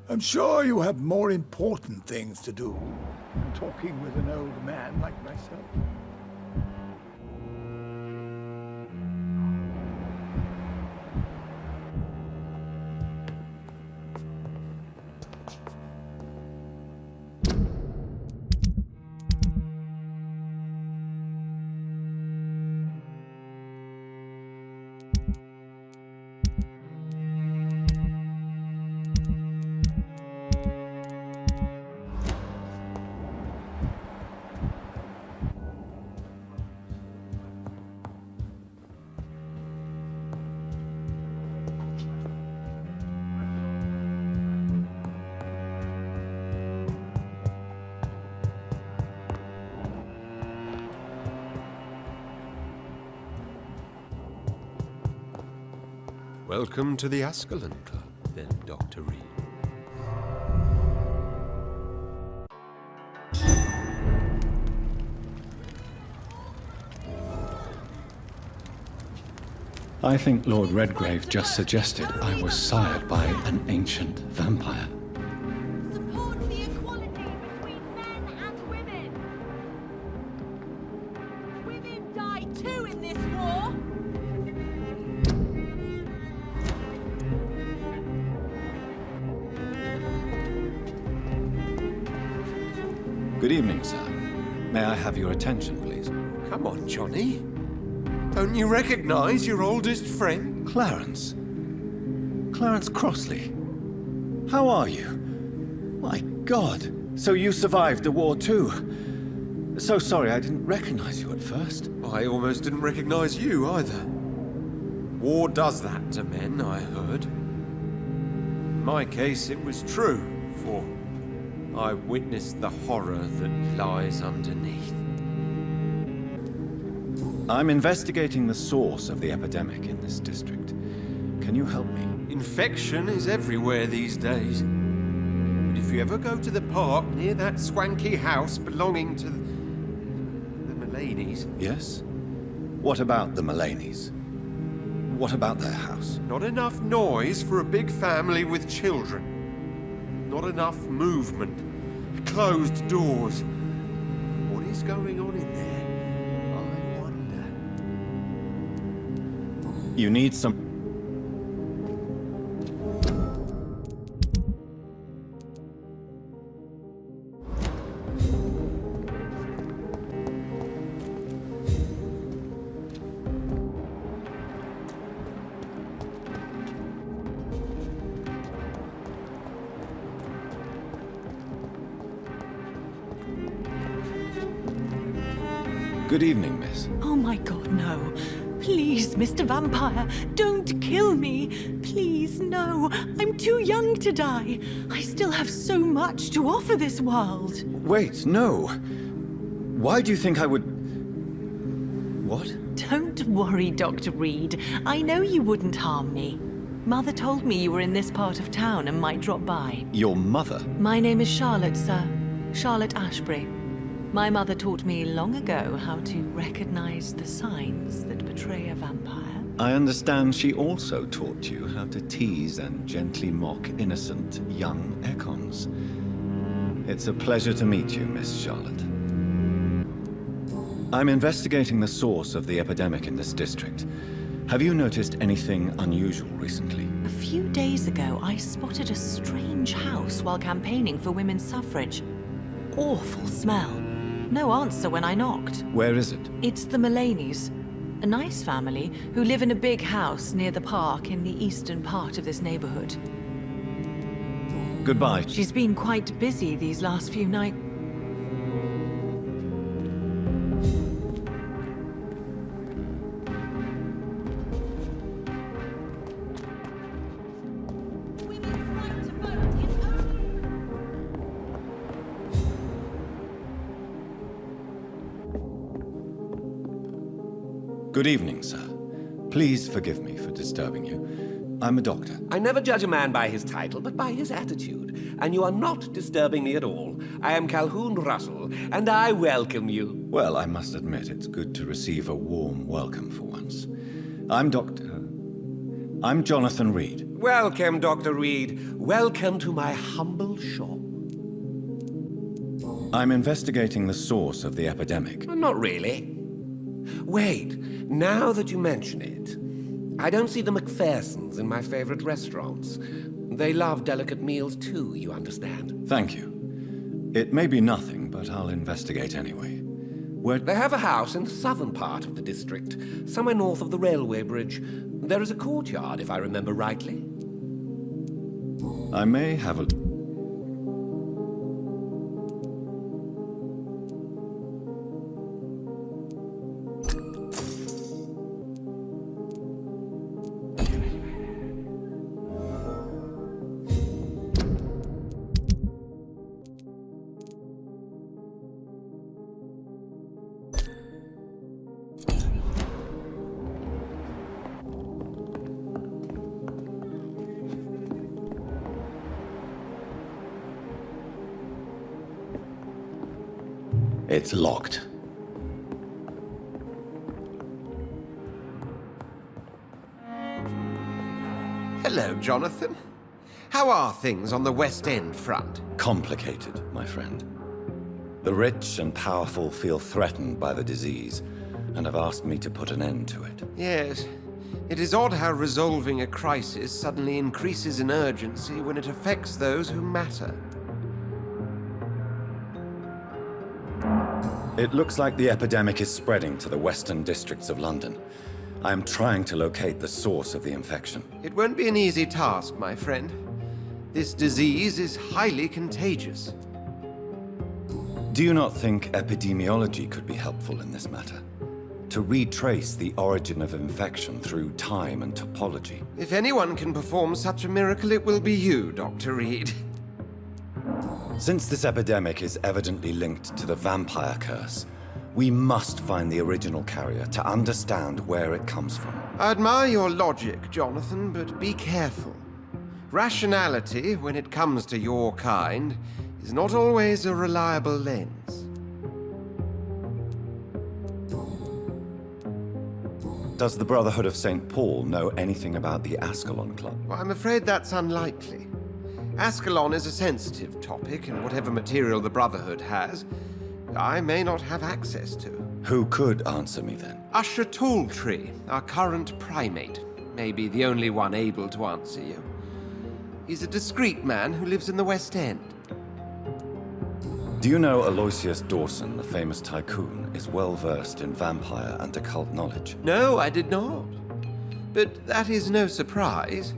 I'm sure you have more important things to do than talking with an old man like myself. Welcome to the Ascalon Club, then, Dr. Reed. I think Lord Redgrave just suggested I was sired by an ancient vampire. Support the equality between men and women. Women die too in this war. Good evening, sir. May I have your attention, please? Come on, Johnny. Don't you recognize your oldest friend? Clarence. Clarence Crossley. How are you? My God. So you survived the war too. So sorry I didn't recognize you at first. I almost didn't recognize you either. War does that to men, I heard. In my case, it was true, for I witnessed the horror that lies underneath. I'm investigating the source of the epidemic in this district. Can you help me? Infection is everywhere these days. But if you ever go to the park near that swanky house belonging to the Mullaneys... Yes? What about the Mullaneys? What about their house? Not enough noise for a big family with children. Not enough movement. Closed doors. What is going on in there? I wonder. You need some... Good evening, miss. Oh my God, no. Please, Mr. Vampire, don't kill me. Please, no. I'm too young to die. I still have so much to offer this world. Wait, no. Why do you think I would... What? Don't worry, Dr. Reed. I know you wouldn't harm me. Mother told me you were in this part of town and might drop by. Your mother? My name is Charlotte, sir. Charlotte Ashbury. My mother taught me long ago how to recognize the signs that betray a vampire. I understand she also taught you how to tease and gently mock innocent young Ekons. It's a pleasure to meet you, Miss Charlotte. I'm investigating the source of the epidemic in this district. Have you noticed anything unusual recently? A few days ago, I spotted a strange house while campaigning for women's suffrage. Awful smell. No answer when I knocked. Where is it? It's the Mullaneys, a nice family who live in a big house near the park in the eastern part of this neighborhood. Goodbye. She's been quite busy these last few nights. Women's Good evening, sir. Please forgive me for disturbing you. I'm a doctor. I never judge a man by his title, but by his attitude. And you are not disturbing me at all. I am Calhoun Russell, and I welcome you. Well, I must admit it's good to receive a warm welcome for once. I'm Jonathan Reed. Welcome, Dr. Reed. Welcome to my humble shop. I'm investigating the source of the epidemic. Not really. Wait, now that you mention it, I don't see the McPhersons in my favorite restaurants. They love delicate meals too, you understand. Thank you. It may be nothing, but I'll investigate anyway. They have a house in the southern part of the district, somewhere north of the railway bridge. There is a courtyard, if I remember rightly. I may have a... It's locked. Hello, Jonathan. How are things on the West End front? Complicated, my friend. The rich and powerful feel threatened by the disease, and have asked me to put an end to it. Yes. It is odd how resolving a crisis suddenly increases in urgency when it affects those who matter. It looks like the epidemic is spreading to the western districts of London. I am trying to locate the source of the infection. It won't be an easy task, my friend. This disease is highly contagious. Do you not think epidemiology could be helpful in this matter? To retrace the origin of infection through time and topology? If anyone can perform such a miracle, it will be you, Dr. Reed. Since this epidemic is evidently linked to the vampire curse, we must find the original carrier to understand where it comes from. I admire your logic, Jonathan, but be careful. Rationality, when it comes to your kind, is not always a reliable lens. Does the Brotherhood of St. Paul know anything about the Ascalon Club? Well, I'm afraid that's unlikely. Ascalon is a sensitive topic, and whatever material the Brotherhood has, I may not have access to. Who could answer me then? Usher Talltree, our current primate, may be the only one able to answer you. He's a discreet man who lives in the West End. Do you know Aloysius Dawson, the famous tycoon, is well versed in vampire and occult knowledge? No, I did not. But that is no surprise.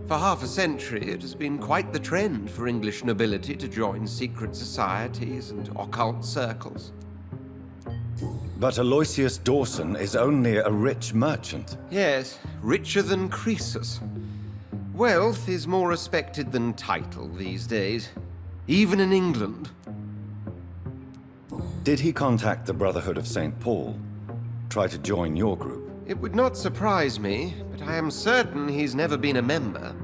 For half a century, it has been quite the trend for English nobility to join secret societies and occult circles. But Aloysius Dawson is only a rich merchant. Yes, richer than Croesus. Wealth is more respected than title these days, even in England. Did he contact the Brotherhood of St. Paul? Try to join your group? It would not surprise me, but I am certain he's never been a member.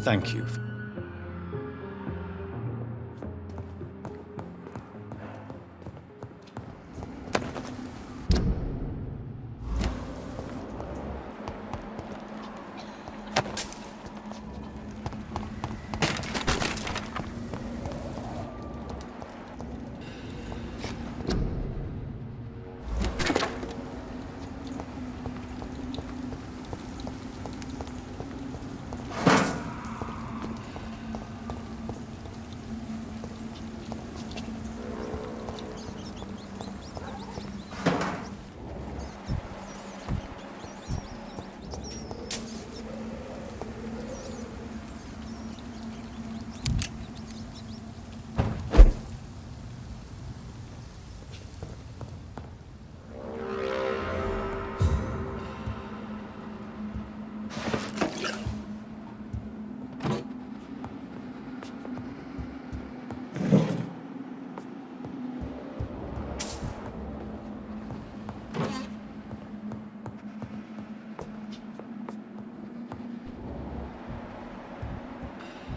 Thank you.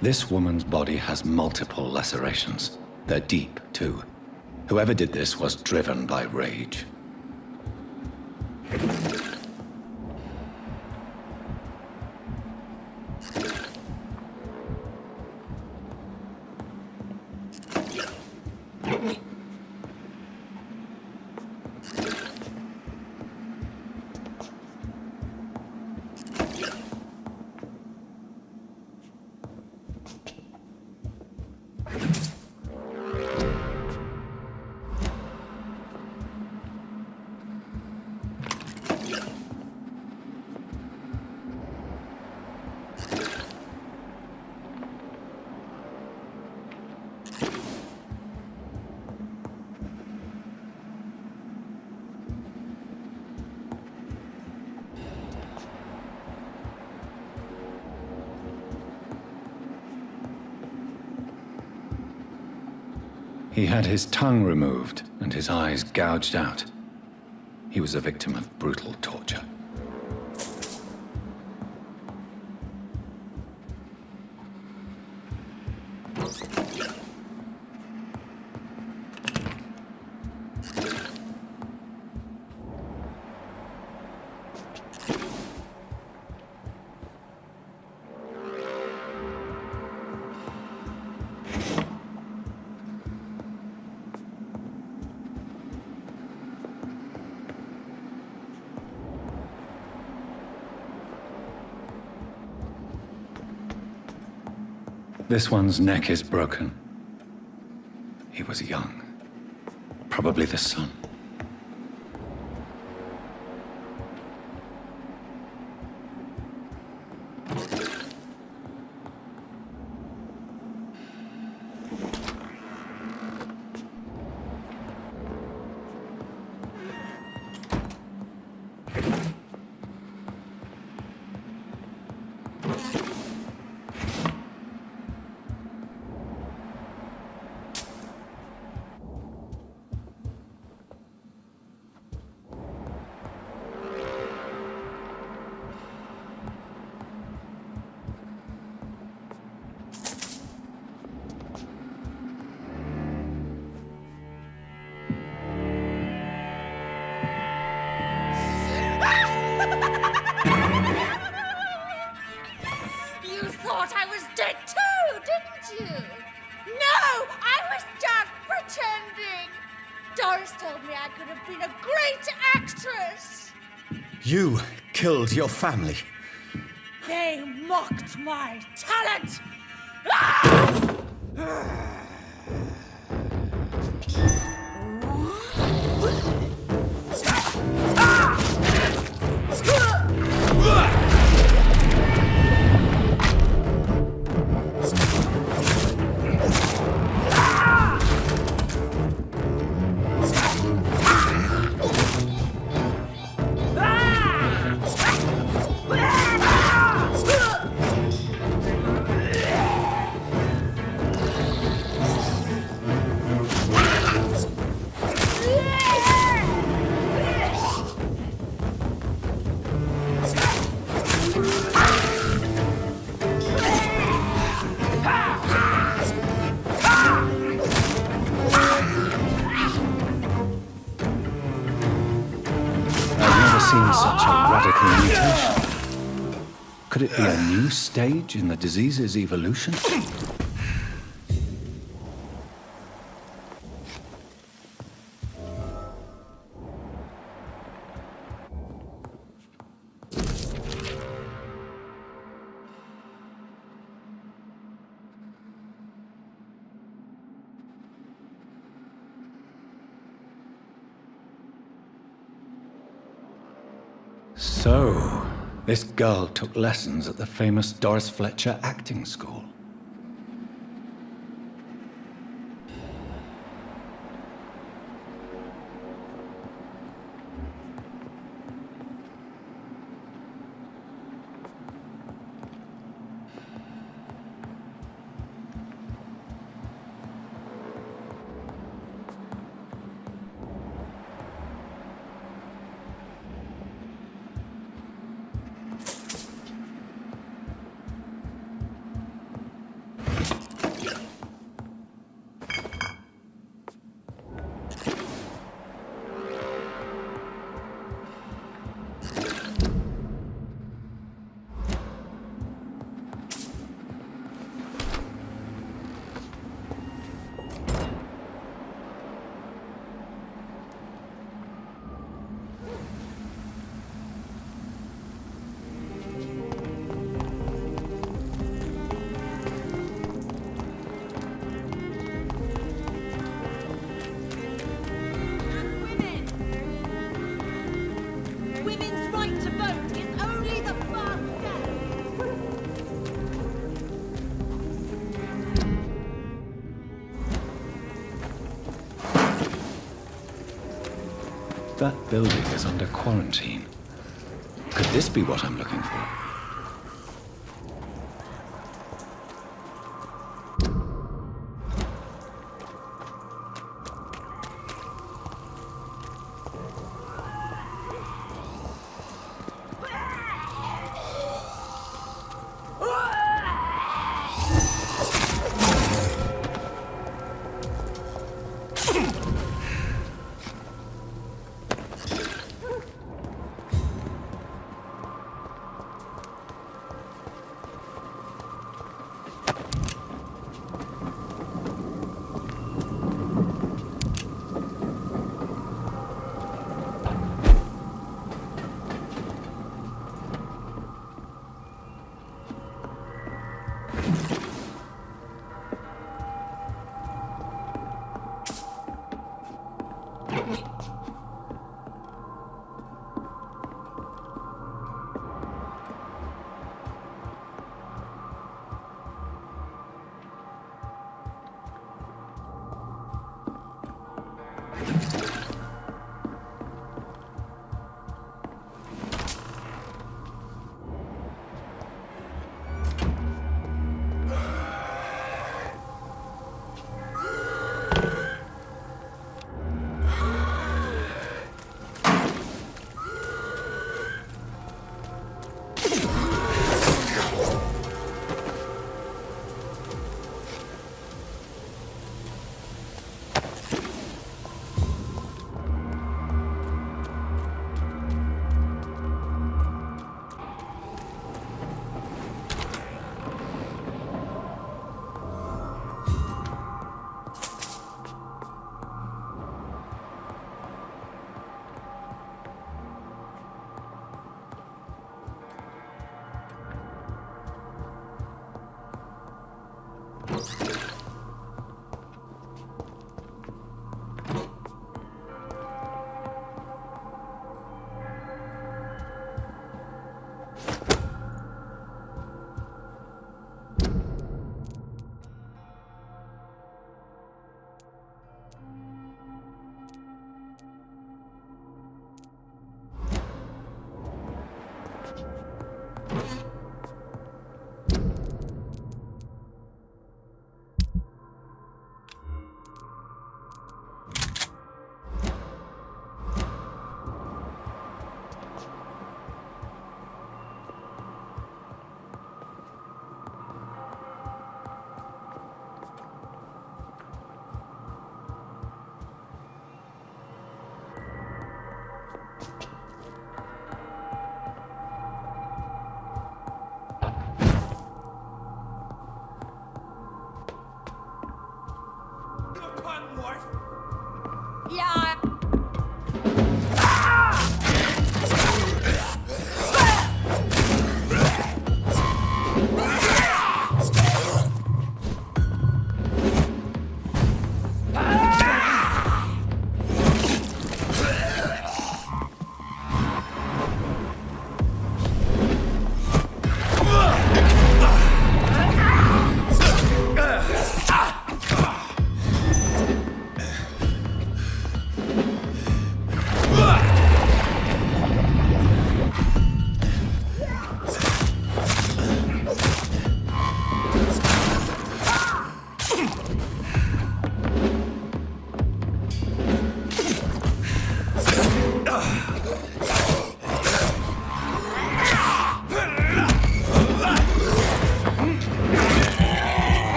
This woman's body has multiple lacerations. They're deep, too. Whoever did this was driven by rage. He had his tongue removed and his eyes gouged out. He was a victim of brutal torture. This one's neck is broken. He was young. Probably the son. You killed your family. They mocked my talent! Seen such a radical mutation. Could it be a new stage in the disease's evolution? So, this girl took lessons at the famous Doris Fletcher acting school. alone is only the first step. That building is under quarantine. Could this be what I'm looking for?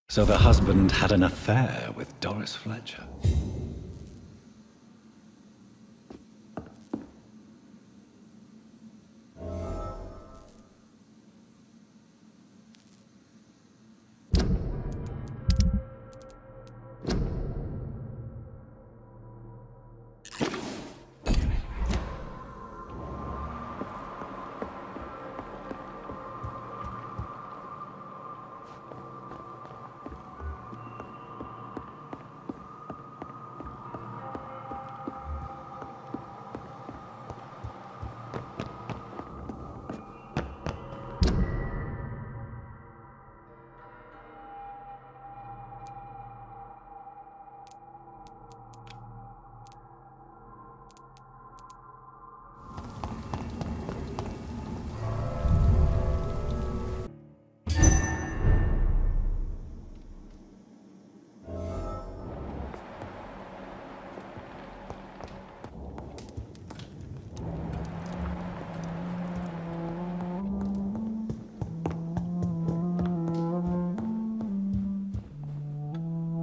So the husband had an affair with Doris Fletcher.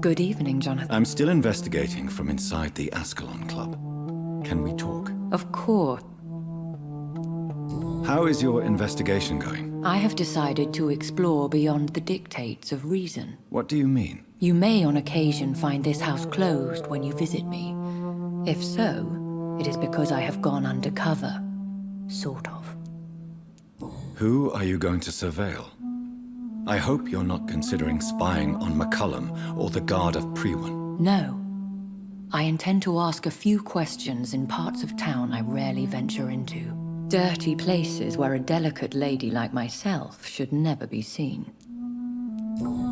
Good evening, Jonathan. I'm still investigating from inside the Ascalon Club. Can we talk? Of course. How is your investigation going? I have decided to explore beyond the dictates of reason. What do you mean? You may on occasion find this house closed when you visit me. If so, it is because I have gone undercover. Sort of. Who are you going to surveil? I hope you're not considering spying on McCullum or the Guard of Priwen. No. I intend to ask a few questions in parts of town I rarely venture into. Dirty places where a delicate lady like myself should never be seen.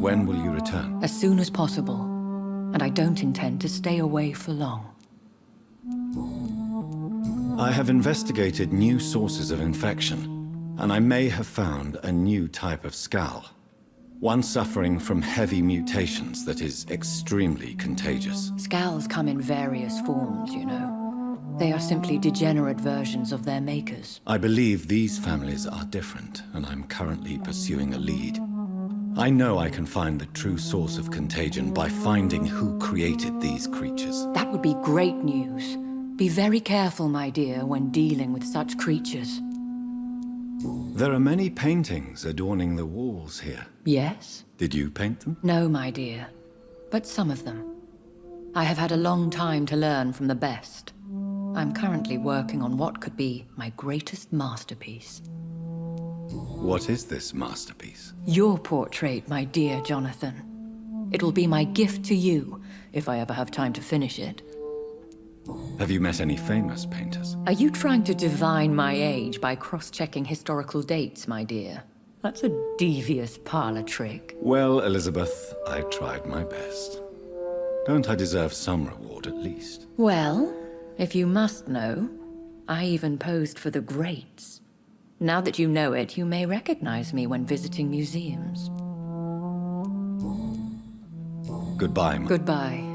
When will you return? As soon as possible. And I don't intend to stay away for long. I have investigated new sources of infection, and I may have found a new type of Skal. One suffering from heavy mutations that is extremely contagious. Skals come in various forms, you know. They are simply degenerate versions of their makers. I believe these families are different, and I'm currently pursuing a lead. I know I can find the true source of contagion by finding who created these creatures. That would be great news. Be very careful, my dear, when dealing with such creatures. There are many paintings adorning the walls here. Yes? Did you paint them? No, my dear. But some of them. I have had a long time to learn from the best. I'm currently working on what could be my greatest masterpiece. What is this masterpiece? Your portrait, my dear Jonathan. It will be my gift to you, if I ever have time to finish it. Have you met any famous painters? Are you trying to divine my age by cross-checking historical dates, my dear? That's a devious parlor trick. Well, Elizabeth, I tried my best. Don't I deserve some reward at least? Well, if you must know, I even posed for the greats. Now that you know it, you may recognize me when visiting museums. Goodbye, Ma. Goodbye.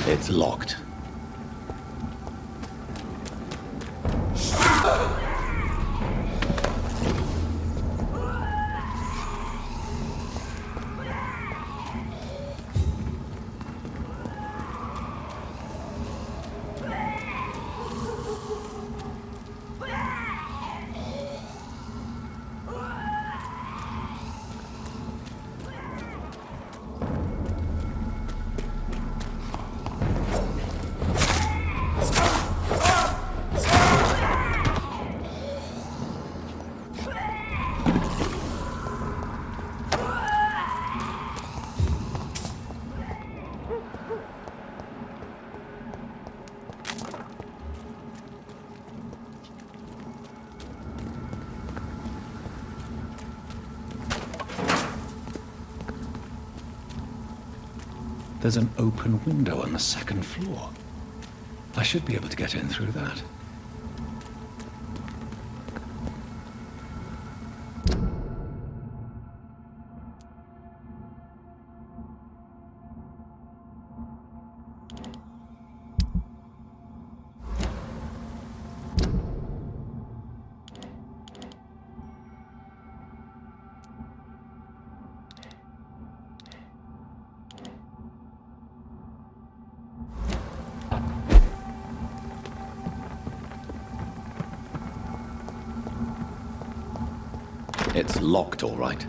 It's locked. There's an open window on the second floor. I should be able to get in through that. It's locked, all right.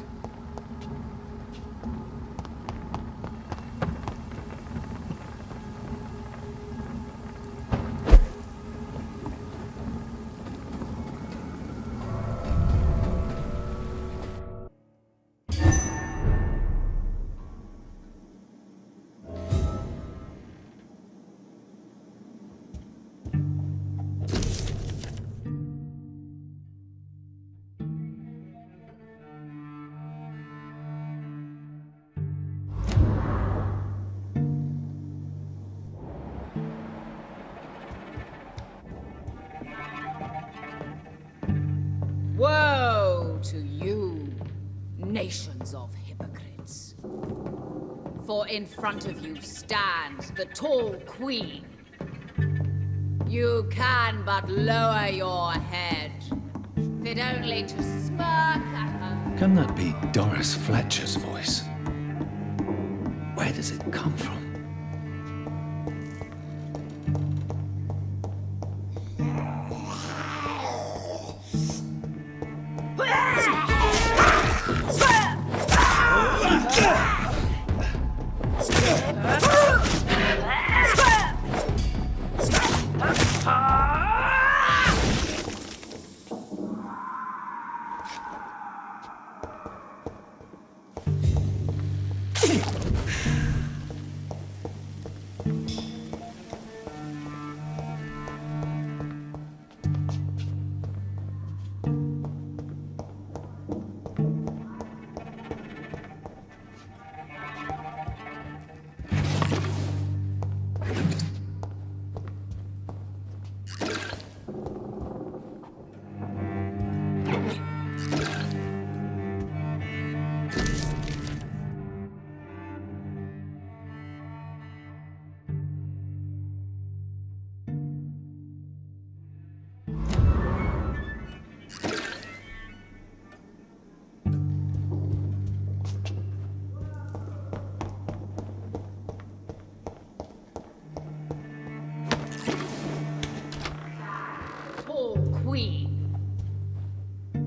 Woe to you, nations of hypocrites. For in front of you stands the tall queen. You can but lower your head, fit only to smirk at her. Can that be Doris Fletcher's voice? Where does it come from?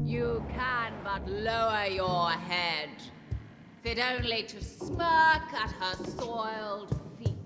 You can but lower your head, fit only to smirk at her soiled feet.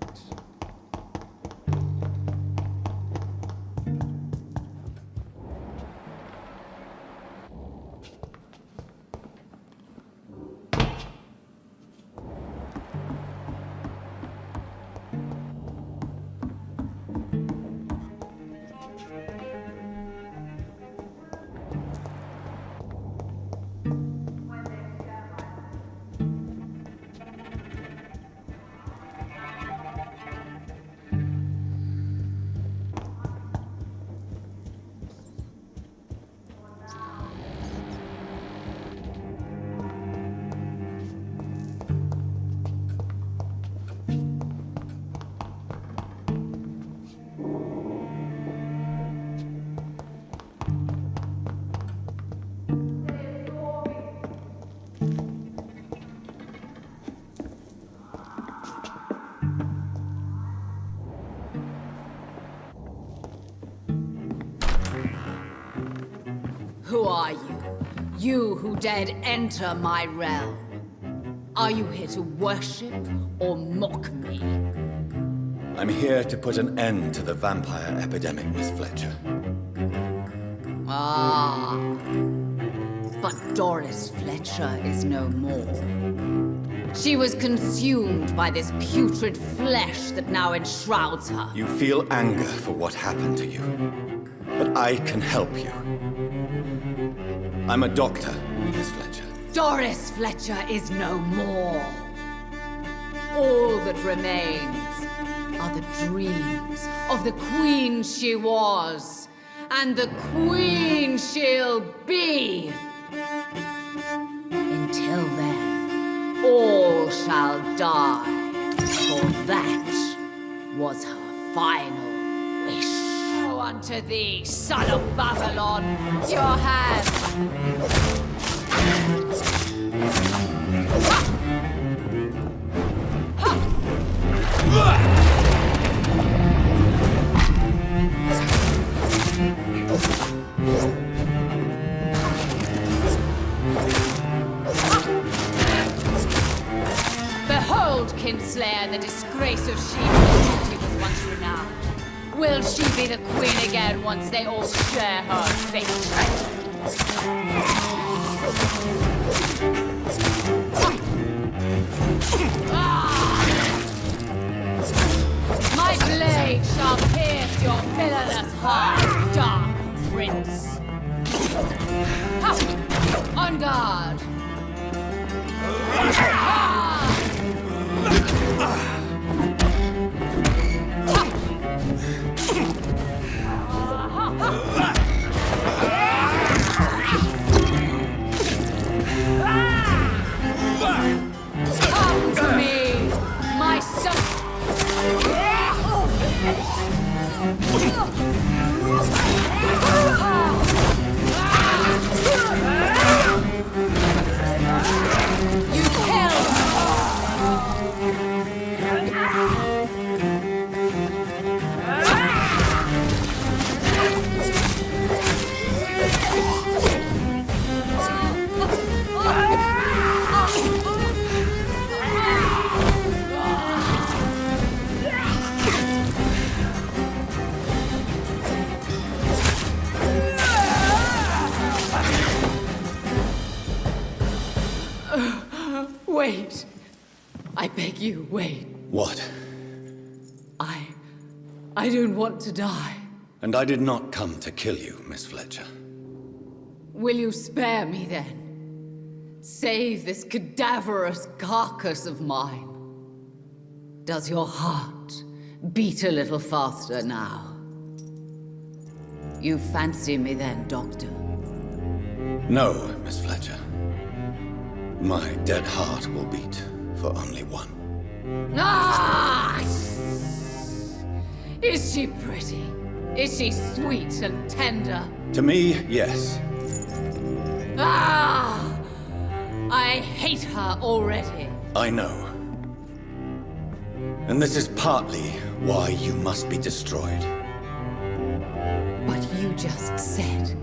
are you? You who dared enter my realm. Are you here to worship or mock me? I'm here to put an end to the vampire epidemic, Miss Fletcher. Ah. But Doris Fletcher is no more. She was consumed by this putrid flesh that now enshrouds her. You feel anger for what happened to you. But I can help you. I'm a doctor, Miss Fletcher. Doris Fletcher is no more. All that remains are the dreams of the queen she was, and the queen she'll be. Until then, all shall die, for that was her final wish. Woe unto thee, son of Babylon, your hand! Behold, Kinslayer, the disgrace of she whose beauty was once renowned. Will she be the queen again once they all share her fate? My blade shall pierce your villainous heart, dark prince. On guard! Come to me, my son. You killed. Wait. I beg you, wait. What? I don't want to die. And I did not come to kill you, Miss Fletcher. Will you spare me then? Save this cadaverous carcass of mine. Does your heart beat a little faster now? You fancy me then, Doctor? No, Miss Fletcher. My dead heart will beat for only one. Ah! Is she pretty? Is she sweet and tender? To me, yes. Ah! I hate her already. I know. And this is partly why you must be destroyed. But you just said...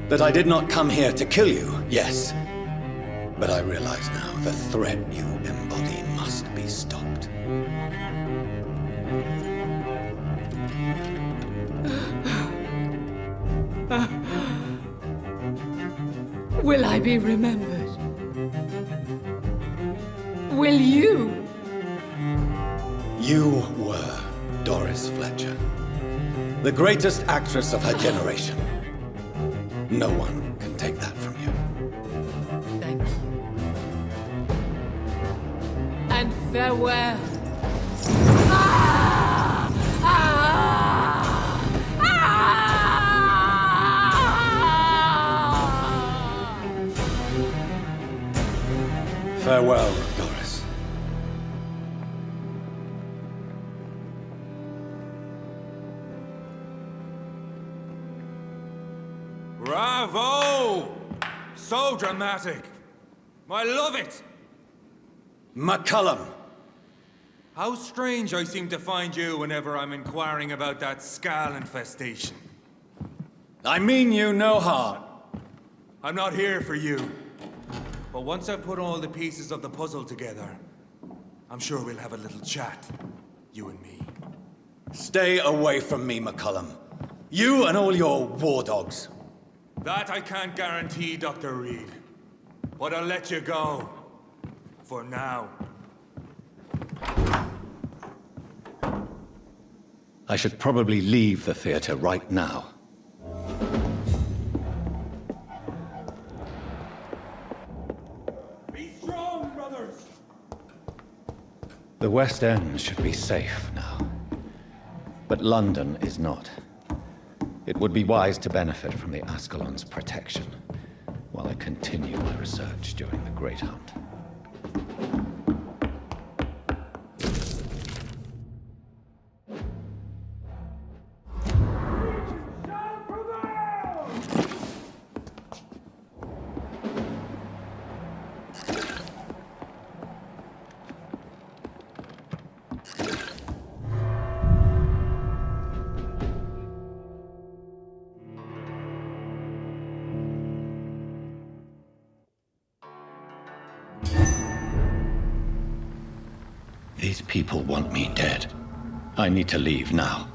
That I did not come here to kill you, yes. But I realize now the threat you embody must be stopped. Will I be remembered? Will you? You were Doris Fletcher, the greatest actress of her generation. No one can take that from you. Thank you. And farewell. Ah! Ah! Ah! Farewell, Doris. Bravo! So dramatic. I love it. McCullum! How strange I seem to find you whenever I'm inquiring about that Skal infestation. I mean you no harm. I'm not here for you. But once I've put all the pieces of the puzzle together, I'm sure we'll have a little chat, you and me. Stay away from me, McCullum. You and all your war dogs. That I can't guarantee, Dr. Reed. But I'll let you go. For now. I should probably leave the theater right now. Be strong, brothers! The West End should be safe now. But London is not. It would be wise to benefit from the Ascalon's protection while I continue my research during the Great Hunt. These people want me dead. I need to leave now.